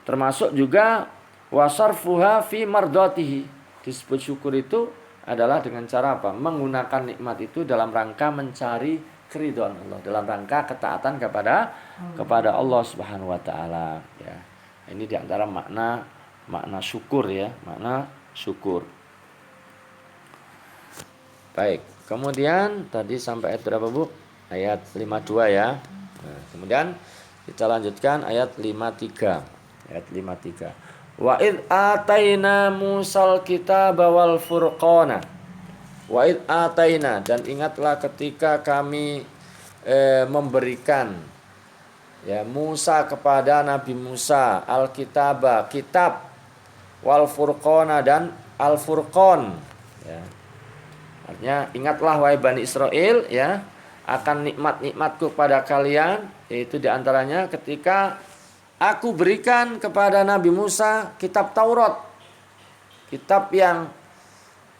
Termasuk juga wasarfuha fi mardatihi. Disebut syukur itu adalah dengan cara apa? Menggunakan nikmat itu dalam rangka mencari keridhaan Allah, dalam rangka ketaatan kepada Allah Subhanahu wa taala ya. Ini diantara makna syukur ya, makna syukur. Baik, kemudian tadi sampai ayat berapa Bu? Ayat 52 ya. Nah, kemudian kita lanjutkan ayat 53. Ayat 53. Wa id ataina Musal kitaba wal furqana. Wa id ataina, dan ingatlah ketika kami memberikan ya Musa kepada Nabi Musa al-kitaba, kitab, wal furqana, dan al-furqan ya. Artinya ingatlah wahai Bani Israel ya akan nikmat-nikmatku kepada kalian, yaitu diantaranya ketika aku berikan kepada Nabi Musa kitab Taurat, kitab yang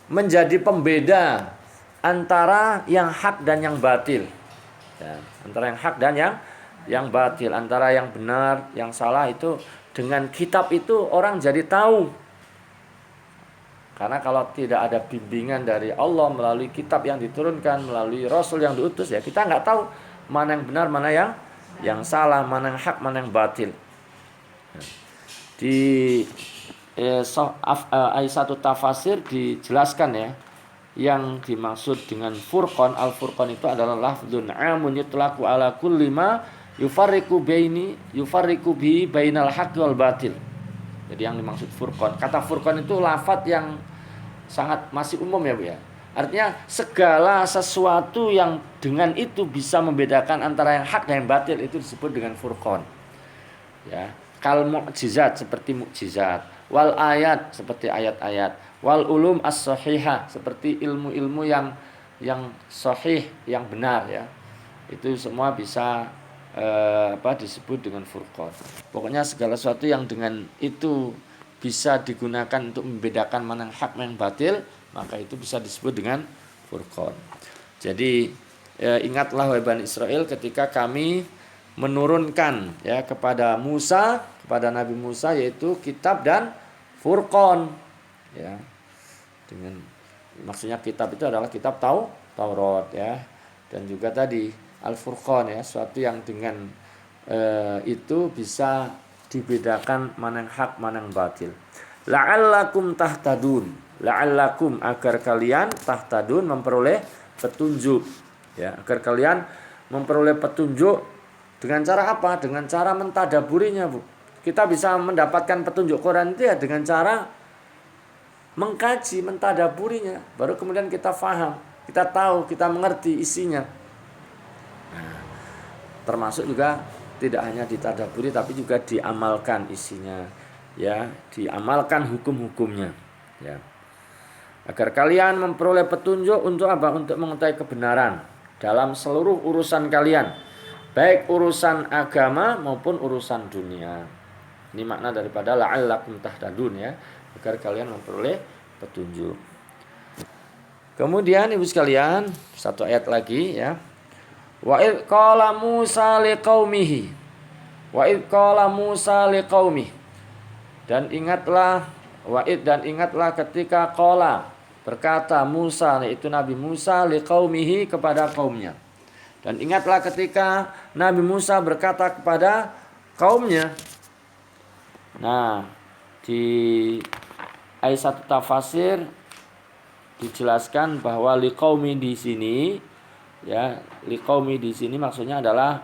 menjadi pembeda antara yang hak dan yang batil ya, antara yang hak dan yang batil, antara yang benar, yang salah. Itu dengan kitab itu orang jadi tahu. Karena kalau tidak ada bimbingan dari Allah melalui kitab yang diturunkan, melalui Rasul yang diutus ya, kita nggak tahu mana yang benar, mana yang salah, mana yang hak, mana yang batil. Di ayat 1 tafsir dijelaskan ya, yang dimaksud dengan furqan, al-furqan itu adalah lafdzun amun yutlaqu ala kulli ma yufarriqu bi bainal haqqi wal batil. Jadi yang dimaksud furqan, kata furqan itu lafadz yang sangat masih umum ya Bu ya. Artinya segala sesuatu yang dengan itu bisa membedakan antara yang hak dan yang batil itu disebut dengan furqan. Ya, kal mukjizat seperti mukjizat, wal ayat seperti ayat-ayat, wal ulum as-sahihah seperti ilmu-ilmu yang sahih, yang benar ya. Itu semua bisa disebut dengan furqan. Pokoknya segala sesuatu yang dengan itu bisa digunakan untuk membedakan mana yang hak mana yang batil, maka itu bisa disebut dengan furqan. Jadi ingatlah wahai Bani Israel ketika kami menurunkan ya kepada Musa, kepada Nabi Musa, yaitu kitab dan furqan ya. Dengan maksudnya kitab itu adalah kitab Taurat ya. dan juga tadi Al-Furqan ya, suatu yang dengan itu bisa dibedakan mana yang hak, mana yang batil. La'allakum tahtadun, la'allakum agar kalian tahtadun memperoleh petunjuk ya, agar kalian memperoleh petunjuk dengan cara apa? Dengan cara mentadaburinya, Bu. Kita bisa mendapatkan petunjuk Quran itu ya dengan cara mengkaji, mentadaburinya, baru kemudian kita faham, kita tahu, kita mengerti isinya. Nah, termasuk juga tidak hanya ditadaburi tapi juga diamalkan isinya, ya, diamalkan hukum-hukumnya, ya. Agar kalian memperoleh petunjuk untuk apa? Untuk mengetahui kebenaran dalam seluruh urusan kalian, baik urusan agama maupun urusan dunia. Ini makna daripada la'allakum tahtadun ya, agar kalian memperoleh petunjuk. Kemudian ibu sekalian, satu ayat lagi ya. Wa id qala Musa liqaumihi. Wa id qala Musa liqaumihi. Dan ingatlah ketika qala berkata Musa, yaitu Nabi Musa, liqaumihi kepada kaumnya. Dan ingatlah ketika Nabi Musa berkata kepada kaumnya. Nah, di ayat 1 tafsir dijelaskan bahwa liqaumi di sini ya, liqaumi di sini maksudnya adalah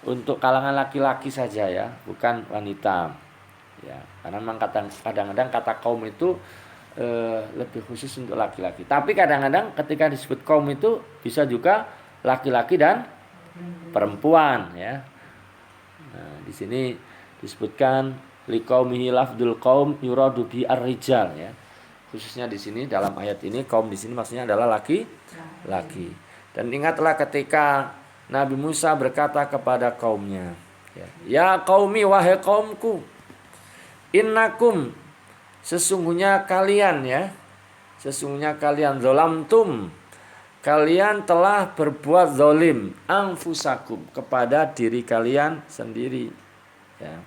untuk kalangan laki-laki saja ya, bukan wanita. Ya, karena memang kadang-kadang kata kaum itu lebih khusus untuk laki-laki. Tapi kadang-kadang ketika disebut kaum itu bisa juga laki-laki dan perempuan ya. Nah, di sini disebutkan liqaumihi lafdul qaum yuradu bi ar-rijal ya. Khususnya di sini dalam ayat ini kaum di sini maksudnya adalah laki-laki. Dan ingatlah ketika Nabi Musa berkata kepada kaumnya, ya qaumi, wahai kaumku, innakum, sesungguhnya kalian zalamtum, kalian telah berbuat zalim, anfusakum, kepada diri kalian sendiri ya,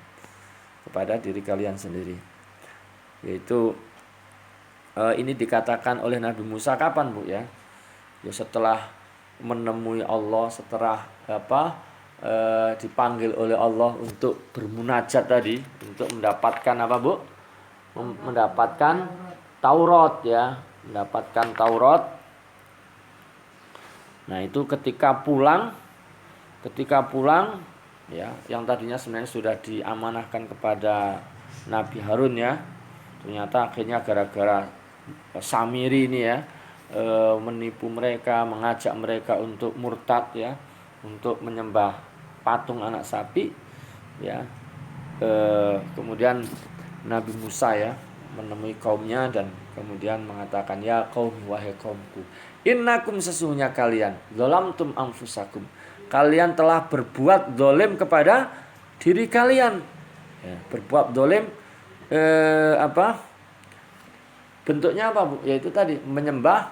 kepada diri kalian sendiri. Yaitu ini dikatakan oleh Nabi Musa kapan, Bu ya? Ya setelah menemui Allah, setelah dipanggil oleh Allah untuk bermunajat tadi, untuk mendapatkan apa, Bu? Mendapatkan Taurat ya, mendapatkan Taurat. Nah, itu ketika pulang ya, yang tadinya sebenarnya sudah diamanahkan kepada Nabi Harun ya, ternyata akhirnya gara-gara Samiri ini ya, menipu mereka, mengajak mereka untuk murtad ya, untuk menyembah patung anak sapi ya. Kemudian Nabi Musa ya menemui kaumnya dan kemudian mengatakan, ya qaum, wahai kaumku, innakum, sesungguhnya kalian, zalamtum anfusakum, kalian telah berbuat zalim kepada diri kalian ya, berbuat zalim bentuknya apa, Bu? Yaitu tadi menyembah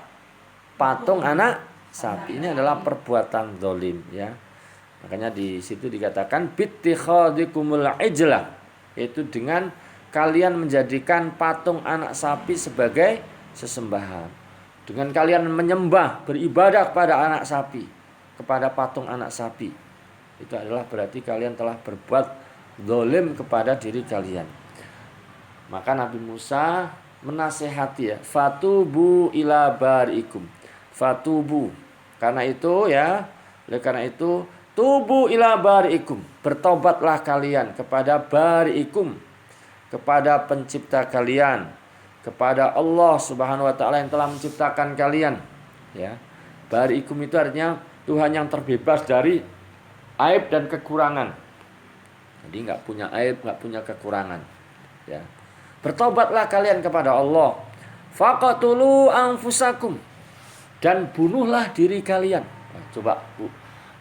patung anak sapi. Ini adalah perbuatan zalim ya. Makanya di situ dikatakan bittikhadikumul ijlah, yaitu dengan kalian menjadikan patung anak sapi sebagai sesembahan. Dengan kalian menyembah, beribadah kepada anak sapi, kepada patung anak sapi. Itu adalah berarti kalian telah berbuat zalim kepada diri kalian. Maka Nabi Musa menasehati ya, fatubu ila barikum, fatubu, karena itu ya, oleh karena itu tubu ila barikum, bertobatlah kalian kepada barikum, kepada pencipta kalian, kepada Allah Subhanahu wa taala yang telah menciptakan kalian ya. Barikum itu artinya Tuhan yang terbebas dari aib dan kekurangan. Jadi enggak punya aib, enggak punya kekurangan ya. Bertobatlah kalian kepada Allah. Faqatulu anfusakum, dan bunuhlah diri kalian. Nah, coba, Bu,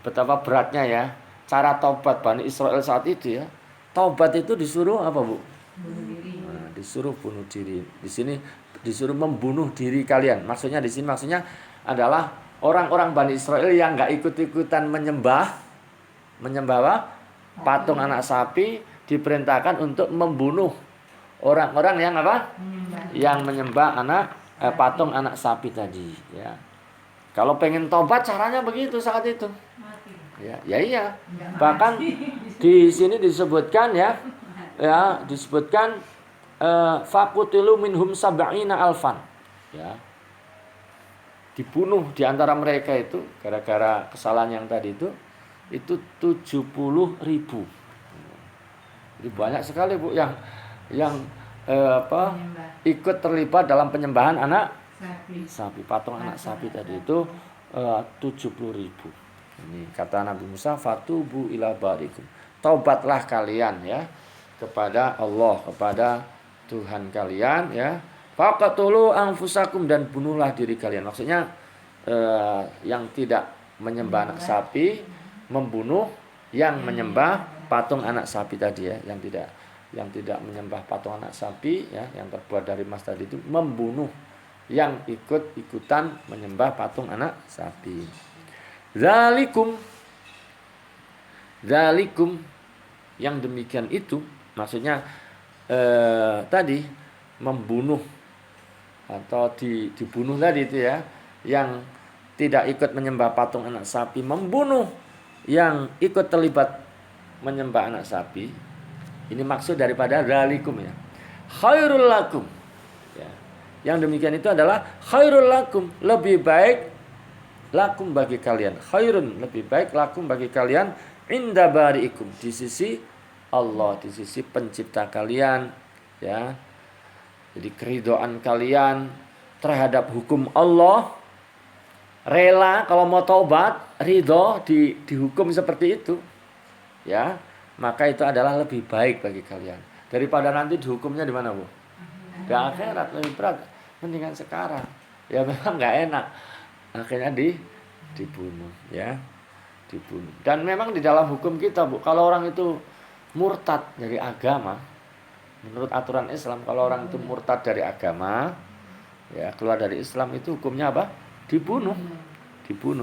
betapa beratnya ya cara taubat Bani Israel saat itu ya. Taubat itu disuruh apa, Bu? Bunuh diri. Nah, disuruh bunuh diri. Di sini disuruh membunuh diri kalian. Maksudnya di sini maksudnya adalah orang-orang Bani Israel yang enggak ikut-ikutan menyembah patung anak sapi, diperintahkan untuk membunuh orang-orang yang apa? Yang menyembah patung anak sapi tadi ya. Kalau pengen tobat caranya begitu saat itu. Ya, ya iya. Bahkan di sini disebutkan ya disebutkan faqutilu minhum sab'ina alfan. Ya. Dibunuh di antara mereka itu gara-gara kesalahan yang tadi itu 70.000. Jadi banyak sekali Bu yang ikut terlibat dalam penyembahan anak sapi, patung anak sapi tadi itu 70.000. Ini kata Nabi Musa, fatubu ila barikum. Taubatlah kalian ya kepada Allah, kepada Tuhan kalian ya. Faqatulu anfusakum, dan bunuhlah diri kalian. Maksudnya yang tidak menyembah anak sapi membunuh yang menyembah patung anak sapi tadi ya, yang tidak menyembah patung anak sapi ya, yang terbuat dari emas tadi itu membunuh yang ikut-ikutan menyembah patung anak sapi. Zalikum yang demikian itu maksudnya tadi membunuh atau dibunuh tadi itu ya, yang tidak ikut menyembah patung anak sapi membunuh yang ikut terlibat menyembah anak sapi. Ini maksud daripada zalikum ya. Khairul lakum. Ya. Yang demikian itu adalah khairul lakum, lebih baik lakum bagi kalian. Khairun, lebih baik lakum bagi kalian inda bariikum, di sisi Allah, di sisi pencipta kalian ya. Jadi keridhaan kalian terhadap hukum Allah, rela kalau mau taubat, ridho dihukum seperti itu ya, maka itu adalah lebih baik bagi kalian daripada nanti dihukumnya di mana Bu? Di akhirat, lebih berat. Mendingan sekarang ya, memang nggak enak, akhirnya dibunuh ya, dibunuh. Dan memang di dalam hukum kita Bu, kalau orang itu murtad dari agama, menurut aturan Islam, kalau orang itu murtad dari agama ya, keluar dari Islam, itu hukumnya apa? Dibunuh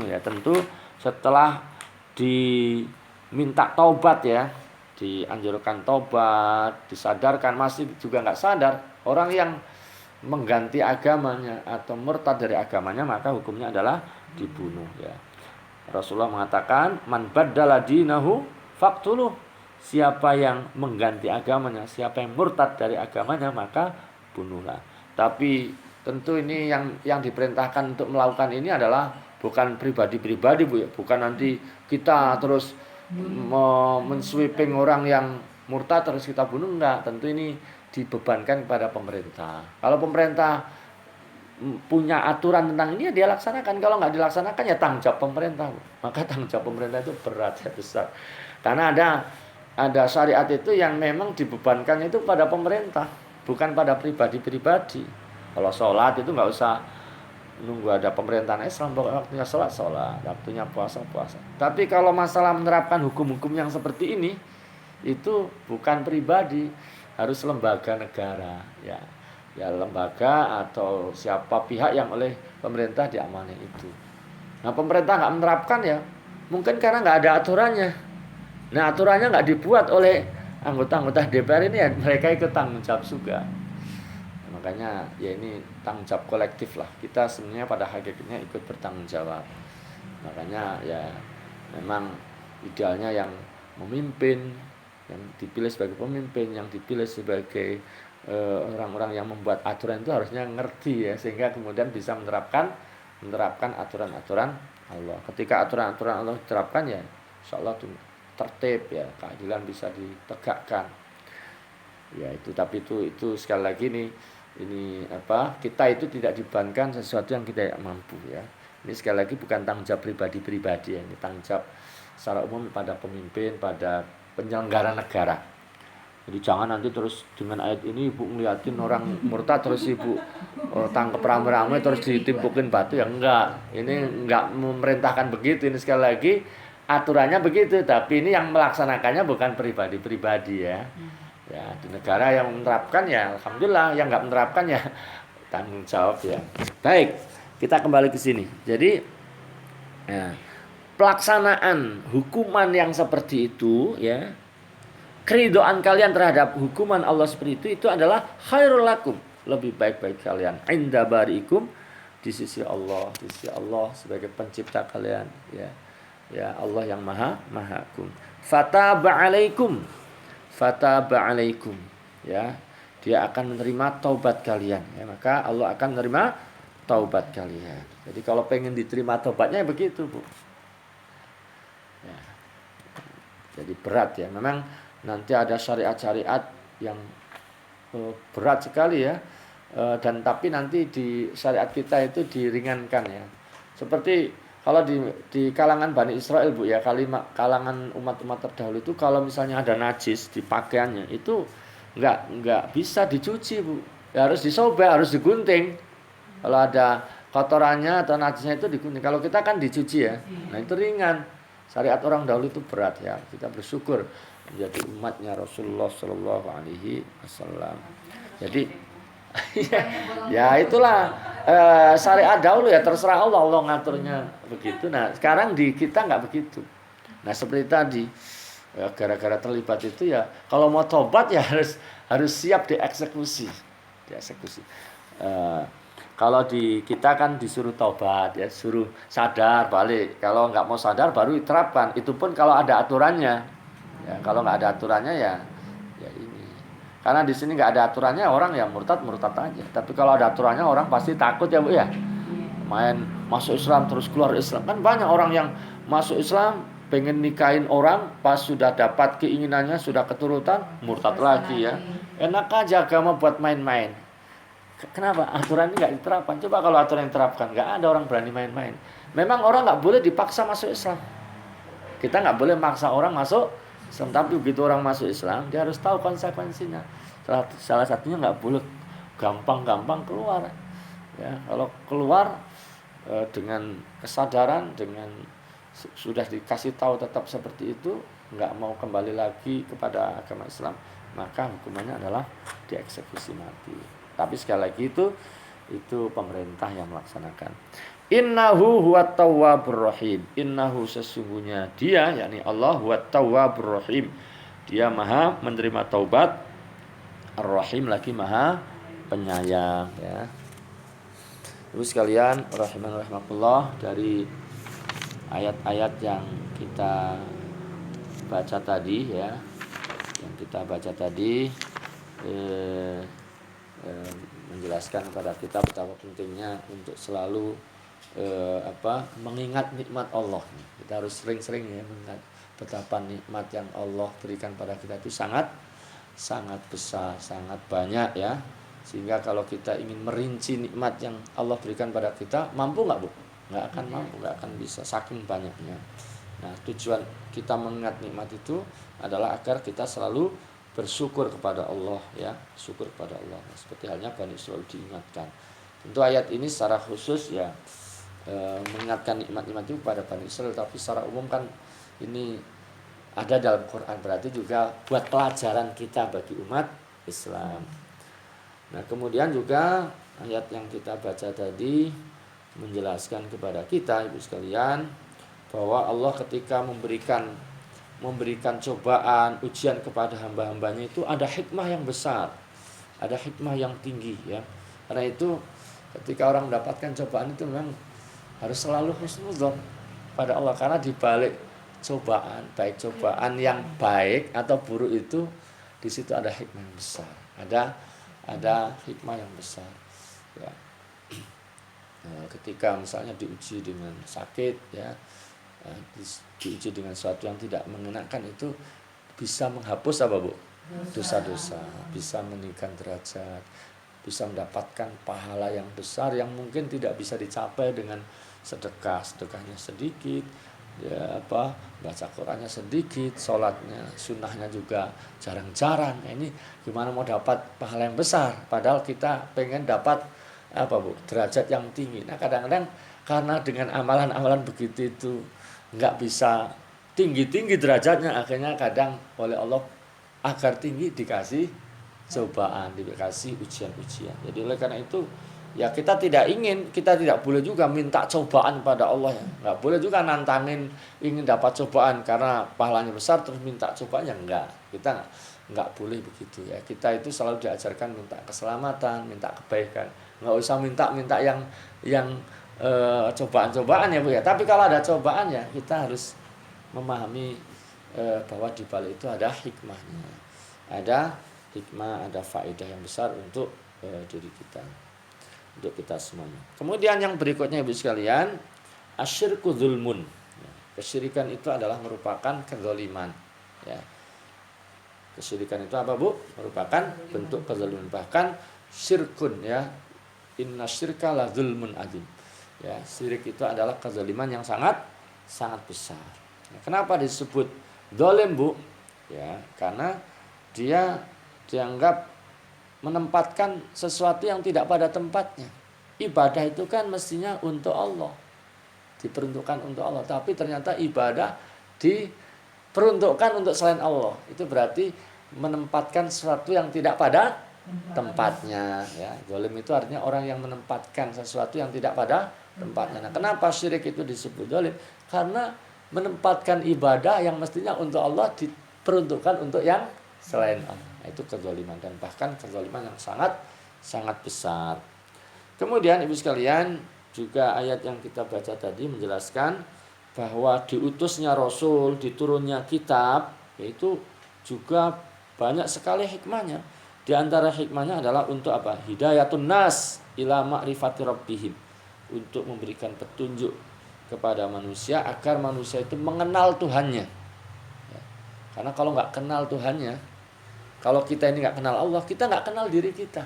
ya. Tentu setelah diminta taubat ya, dianjurkan taubat, disadarkan masih juga nggak sadar, orang yang mengganti agamanya atau murtad dari agamanya, maka hukumnya adalah dibunuh ya. Rasulullah mengatakan, man baddala dinahu faqtuluh. Siapa yang mengganti agamanya, siapa yang murtad dari agamanya, maka bunuhlah. Tapi tentu ini yang diperintahkan untuk melakukan ini adalah bukan pribadi-pribadi Bu ya. Bukan nanti kita terus mensweeping orang yang murtad terus kita bunuh, enggak. Tentu ini dibebankan kepada pemerintah. Kalau pemerintah punya aturan tentang ini ya dia laksanakan. Kalau nggak dilaksanakan ya tanggung jawab pemerintah. Maka tanggung jawab pemerintah itu berat ya, besar. Karena ada syariat itu yang memang dibebankan itu pada pemerintah, bukan pada pribadi-pribadi. Kalau sholat itu nggak usah nunggu ada pemerintahan Islam, waktunya sholat, waktunya puasa. Tapi kalau masalah menerapkan hukum-hukum yang seperti ini, itu bukan pribadi, harus lembaga negara ya lembaga atau siapa pihak yang oleh pemerintah diamani itu. Nah pemerintah nggak menerapkan ya, mungkin karena nggak ada aturannya. Nah aturannya nggak dibuat oleh anggota-anggota DPR ini ya, mereka ikut tanggung jawab juga. Makanya ya ini tanggung jawab kolektif lah. Kita sebenarnya pada hakikatnya ikut bertanggung jawab. Makanya ya memang idealnya yang memimpin, yang dipilih sebagai pemimpin, yang dipilih sebagai orang-orang yang membuat aturan itu harusnya ngerti ya, sehingga kemudian bisa menerapkan aturan-aturan Allah. Ketika aturan-aturan Allah diterapkan ya insya Allah tertib ya, keadilan bisa ditegakkan ya. Itu tapi itu sekali lagi ini kita itu tidak dibebankan sesuatu yang kita tidak mampu ya. Ini sekali lagi bukan tanggung jawab pribadi ya, ini tanggung jawab secara umum pada pemimpin, pada penyelenggara negara. Jadi jangan nanti terus dengan ayat ini ibu ngeliatin orang murtad terus ibu tangkap rame-rame terus ditimpukin batu ya, enggak. Ini enggak memerintahkan begitu. Ini sekali lagi aturannya begitu, tapi ini yang melaksanakannya bukan pribadi-pribadi ya. Ya di negara yang menerapkan ya alhamdulillah, yang enggak menerapkan ya tanggung jawab ya. Baik, kita kembali ke sini. Jadi ya, pelaksanaan hukuman yang seperti itu ya, keridhaan kalian terhadap hukuman Allah seperti itu adalah khairul lakum, lebih baik bagi kalian inda bariikum, di sisi Allah sebagai pencipta kalian, ya. Ya Allah yang maha agung. Fataba alaikum, ya. Dia akan menerima taubat kalian, ya. Maka Allah akan menerima taubat kalian. Jadi kalau pengen diterima taubatnya begitu, Bu. Ya. Jadi berat, ya. Memang nanti ada syariat-syariat yang berat sekali, ya. Dan tapi nanti di syariat kita itu diringankan, ya. Seperti kalau di kalangan Bani Israel, Bu, ya, kalangan umat-umat terdahulu itu kalau misalnya ada najis di pakaiannya itu nggak bisa dicuci, Bu. Ya, harus disobek, harus digunting. Kalau ada kotorannya atau najisnya itu digunting. Kalau kita kan dicuci, ya. Nah, itu ringan. Syariat orang dahulu itu berat, ya. Kita bersyukur menjadi umatnya Rasulullah Shallallahu Alaihi Wasallam. Jadi ya itulah syariat dahulu, ya, terserah Allah ngaturnya begitu. Nah sekarang di kita nggak begitu. Nah seperti tadi, ya, gara-gara terlibat itu, ya, kalau mau tobat ya harus siap dieksekusi. Kalau di kita kan disuruh tobat, ya, suruh sadar balik. Kalau nggak mau sadar baru diterapkan. Itu pun kalau ada aturannya. Ya, kalau nggak ada aturannya, ya ini. Karena di sini nggak ada aturannya, orang ya murtad aja. Tapi kalau ada aturannya, orang pasti takut, ya, Bu, ya. Main masuk Islam terus keluar Islam. Kan banyak orang yang masuk Islam pengen nikahin orang, pas sudah dapat keinginannya, sudah keturutan, murtad lagi, ya. Enak aja agama buat main-main. Kenapa? Aturan ini nggak diterapkan. Coba kalau aturan yang diterapkan, nggak ada orang berani main-main. Memang orang nggak boleh dipaksa masuk Islam. Kita nggak boleh maksa orang masuk Islam, tapi begitu orang masuk Islam, dia harus tahu konsekuensinya. Salah satunya nggak boleh gampang-gampang keluar. Ya, kalau keluar dengan kesadaran, dengan sudah dikasih tahu tetap seperti itu, nggak mau kembali lagi kepada agama Islam, maka hukumannya adalah dieksekusi mati. Tapi sekali lagi itu pemerintah yang melaksanakan. Innahu huwat tawwabur rahim. Innahu sesungguhnya dia, yakni Allah, huwat tawwabur rahim. Dia maha menerima taubat, ar-rahim lagi maha penyayang, ya. Terus sekalian rahimanallah, dari ayat-ayat yang kita baca tadi, ya, menjelaskan kepada kita betapa pentingnya untuk selalu mengingat nikmat Allah. Kita harus sering-sering, ya, mengingat betapa nikmat yang Allah berikan pada kita itu sangat besar, sangat banyak, ya. Sehingga kalau kita ingin merinci nikmat yang Allah berikan pada kita, mampu nggak, Bu? Nggak akan mampu, nggak akan bisa, saking banyaknya. Nah, tujuan kita mengingat nikmat itu adalah agar kita selalu bersyukur kepada Allah, ya, syukur kepada Allah. Nah, seperti halnya Bani Israil diingatkan. Tentu ayat ini secara khusus, ya, mengingatkan nikmat-nikmat itu kepada Bani Israil, tapi secara umum kan ini ada dalam Quran, berarti juga buat pelajaran kita bagi umat Islam. Nah, kemudian juga ayat yang kita baca tadi menjelaskan kepada kita, Ibu sekalian, bahwa Allah ketika memberikan cobaan, ujian kepada hamba-hambanya itu ada hikmah yang besar, ada hikmah yang tinggi, ya. Karena itu ketika orang mendapatkan cobaan itu memang harus selalu husnudzon pada Allah, karena di balik cobaan, baik cobaan yang baik atau buruk itu, di situ ada hikmah yang besar, ada hikmah yang besar, ya. Nah, ketika misalnya diuji dengan sakit, ya, diuji dengan sesuatu yang tidak mengenakan, itu bisa menghapus apa, Bu? Dosa-dosa, bisa meninggikan derajat, bisa mendapatkan pahala yang besar yang mungkin tidak bisa dicapai dengan sedekahnya sedikit, ya, baca Qurannya sedikit, sholatnya, sunnahnya juga jarang-jarang. Nah, ini gimana mau dapat pahala yang besar, padahal kita pengen dapat Bu? Derajat yang tinggi. Nah, kadang-kadang karena dengan amalan-amalan begitu itu nggak bisa tinggi-tinggi derajatnya, akhirnya kadang oleh Allah agar tinggi dikasih cobaan, dikasih ujian-ujian. Jadi oleh karena itu, ya, kita tidak boleh juga minta cobaan pada Allah, ya. Nggak boleh juga nantangin ingin dapat cobaan karena pahalanya besar terus minta cobaan, ya enggak. Kita Nggak boleh begitu ya. Kita itu selalu diajarkan minta keselamatan, minta kebaikan. Nggak usah minta yang cobaan-cobaan ya Bu ya. Tapi kalau ada cobaan ya kita harus memahami bahwa di balik itu ada hikmahnya. Ada hikmah, ada faedah yang besar untuk diri kita. Untuk kita semuanya. Kemudian yang berikutnya Ibu sekalian, asyirku dzulmun. Kesyirikan itu adalah merupakan kezaliman ya. Kesyirikan itu apa Bu? Merupakan bentuk kezaliman. Bahkan syirkun ya. Inna syirka la dzulmun adzim. Ya, syirik itu adalah kezaliman yang sangat besar. Nah, kenapa disebut zalim Bu? Ya, karena dia dianggap menempatkan sesuatu yang tidak pada tempatnya. Ibadah itu kan mestinya untuk Allah. Diperuntukkan untuk Allah, tapi ternyata ibadah diperuntukkan untuk selain Allah. Itu berarti menempatkan sesuatu yang tidak pada tempatnya ya. Zalim itu artinya orang yang menempatkan sesuatu yang tidak pada tempatnya. Nah, kenapa syirik itu disebut zalim? Karena menempatkan ibadah yang mestinya untuk Allah diperuntukkan untuk yang selain Allah. Nah, itu kezaliman dan bahkan kezaliman yang sangat besar. Kemudian Ibu sekalian, juga ayat yang kita baca tadi menjelaskan bahwa diutusnya Rasul, diturunnya kitab, yaitu juga banyak sekali hikmahnya. Di antara hikmahnya adalah untuk apa? Hidayatun nas ila ma'rifati rabbihim. Untuk memberikan petunjuk kepada manusia agar manusia itu mengenal Tuhannya. Ya. Karena kalau nggak kenal Tuhannya, kalau kita ini nggak kenal Allah, kita nggak kenal diri kita.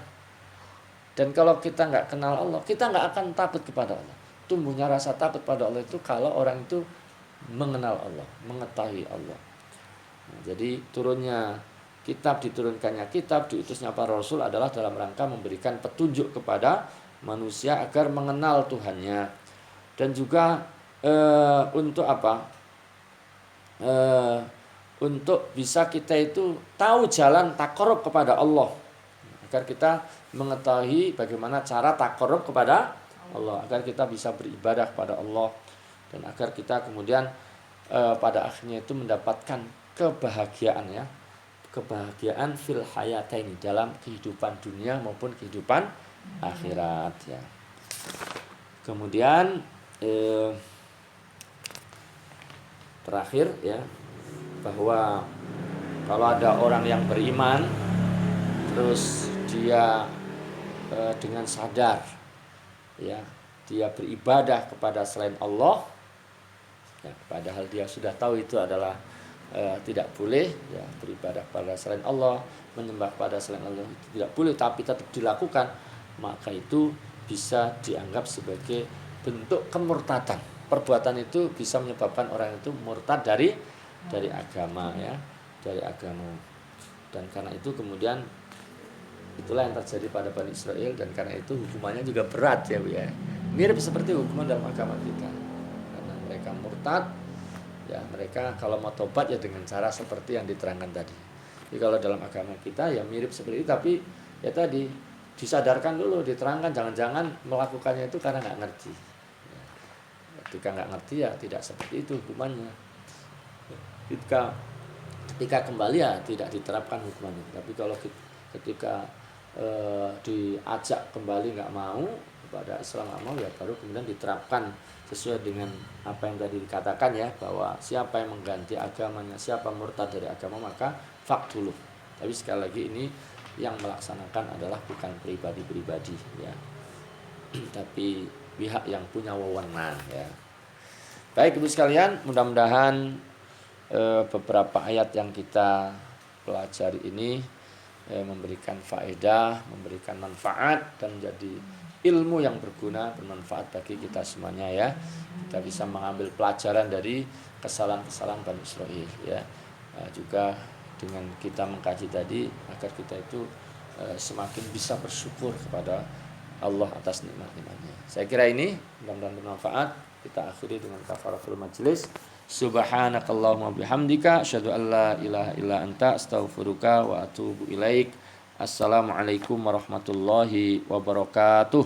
Dan kalau kita nggak kenal Allah, kita nggak akan takut kepada Allah. Tumbuhnya rasa takut pada Allah itu kalau orang itu mengenal Allah, mengetahui Allah. Nah, jadi turunnya kitab, diturunkannya kitab, diutusnya para Rasul adalah dalam rangka memberikan petunjuk kepada manusia agar mengenal Tuhannya. Dan juga untuk apa? Untuk bisa kita itu tahu jalan takarrub kepada Allah. Agar kita mengetahui bagaimana cara takarrub kepada Allah, agar kita bisa beribadah kepada Allah, dan agar kita kemudian pada akhirnya itu mendapatkan kebahagiaan ya, kebahagiaan fil hayataini, dalam kehidupan dunia maupun kehidupan akhirat ya. Kemudian terakhir ya, bahwa kalau ada orang yang beriman terus dia dengan sadar ya, dia beribadah kepada selain Allah ya, padahal dia sudah tahu itu adalah tidak boleh ya, beribadah pada selain Allah, menyembah pada selain Allah itu tidak boleh, tapi tetap dilakukan, maka itu bisa dianggap sebagai bentuk kemurtadan. Perbuatan itu bisa menyebabkan orang itu murtad dari agama ya, dari agama. Dan karena itu kemudian itulah yang terjadi pada Bani Israel, dan karena itu hukumannya juga berat ya Bu ya. Mirip seperti hukuman dalam agama kita. Karena mereka murtad ya, mereka kalau mau tobat ya dengan cara seperti yang diterangkan tadi. Jadi kalau dalam agama kita ya mirip seperti itu, tapi ya tadi disadarkan dulu, diterangkan, jangan-jangan melakukannya itu karena nggak ngerti. Ya, ketika nggak ngerti ya tidak seperti itu hukumannya. Ketika kembali ya tidak diterapkan hukumannya. Tapi kalau ketika diajak kembali nggak mau kepada Islam, nggak mau ya baru kemudian diterapkan sesuai dengan apa yang tadi dikatakan ya, bahwa siapa yang mengganti agamanya, siapa murtad dari agama, maka faktuluh. Tapi sekali lagi ini yang melaksanakan adalah bukan pribadi-pribadi ya, tapi pihak yang punya wewenang ya. Baik Ibu sekalian, mudah-mudahan beberapa ayat yang kita pelajari ini memberikan faedah, memberikan manfaat, dan menjadi ilmu yang berguna, bermanfaat bagi kita semuanya ya. Kita bisa mengambil pelajaran dari kesalahan-kesalahan Bani Israil ya. Juga dengan kita mengkaji tadi, agar kita itu semakin bisa bersyukur kepada Allah atas nikmat-nikmatnya. Saya kira ini mudah-mudahan bermanfaat. Kita akhiri dengan kafaratul majlis. Subhanakallahumma bihamdika asyhadu an la ilaha illa anta astaghfiruka wa atubu ilaik. Assalamualaikum warahmatullahi wabarakatuh.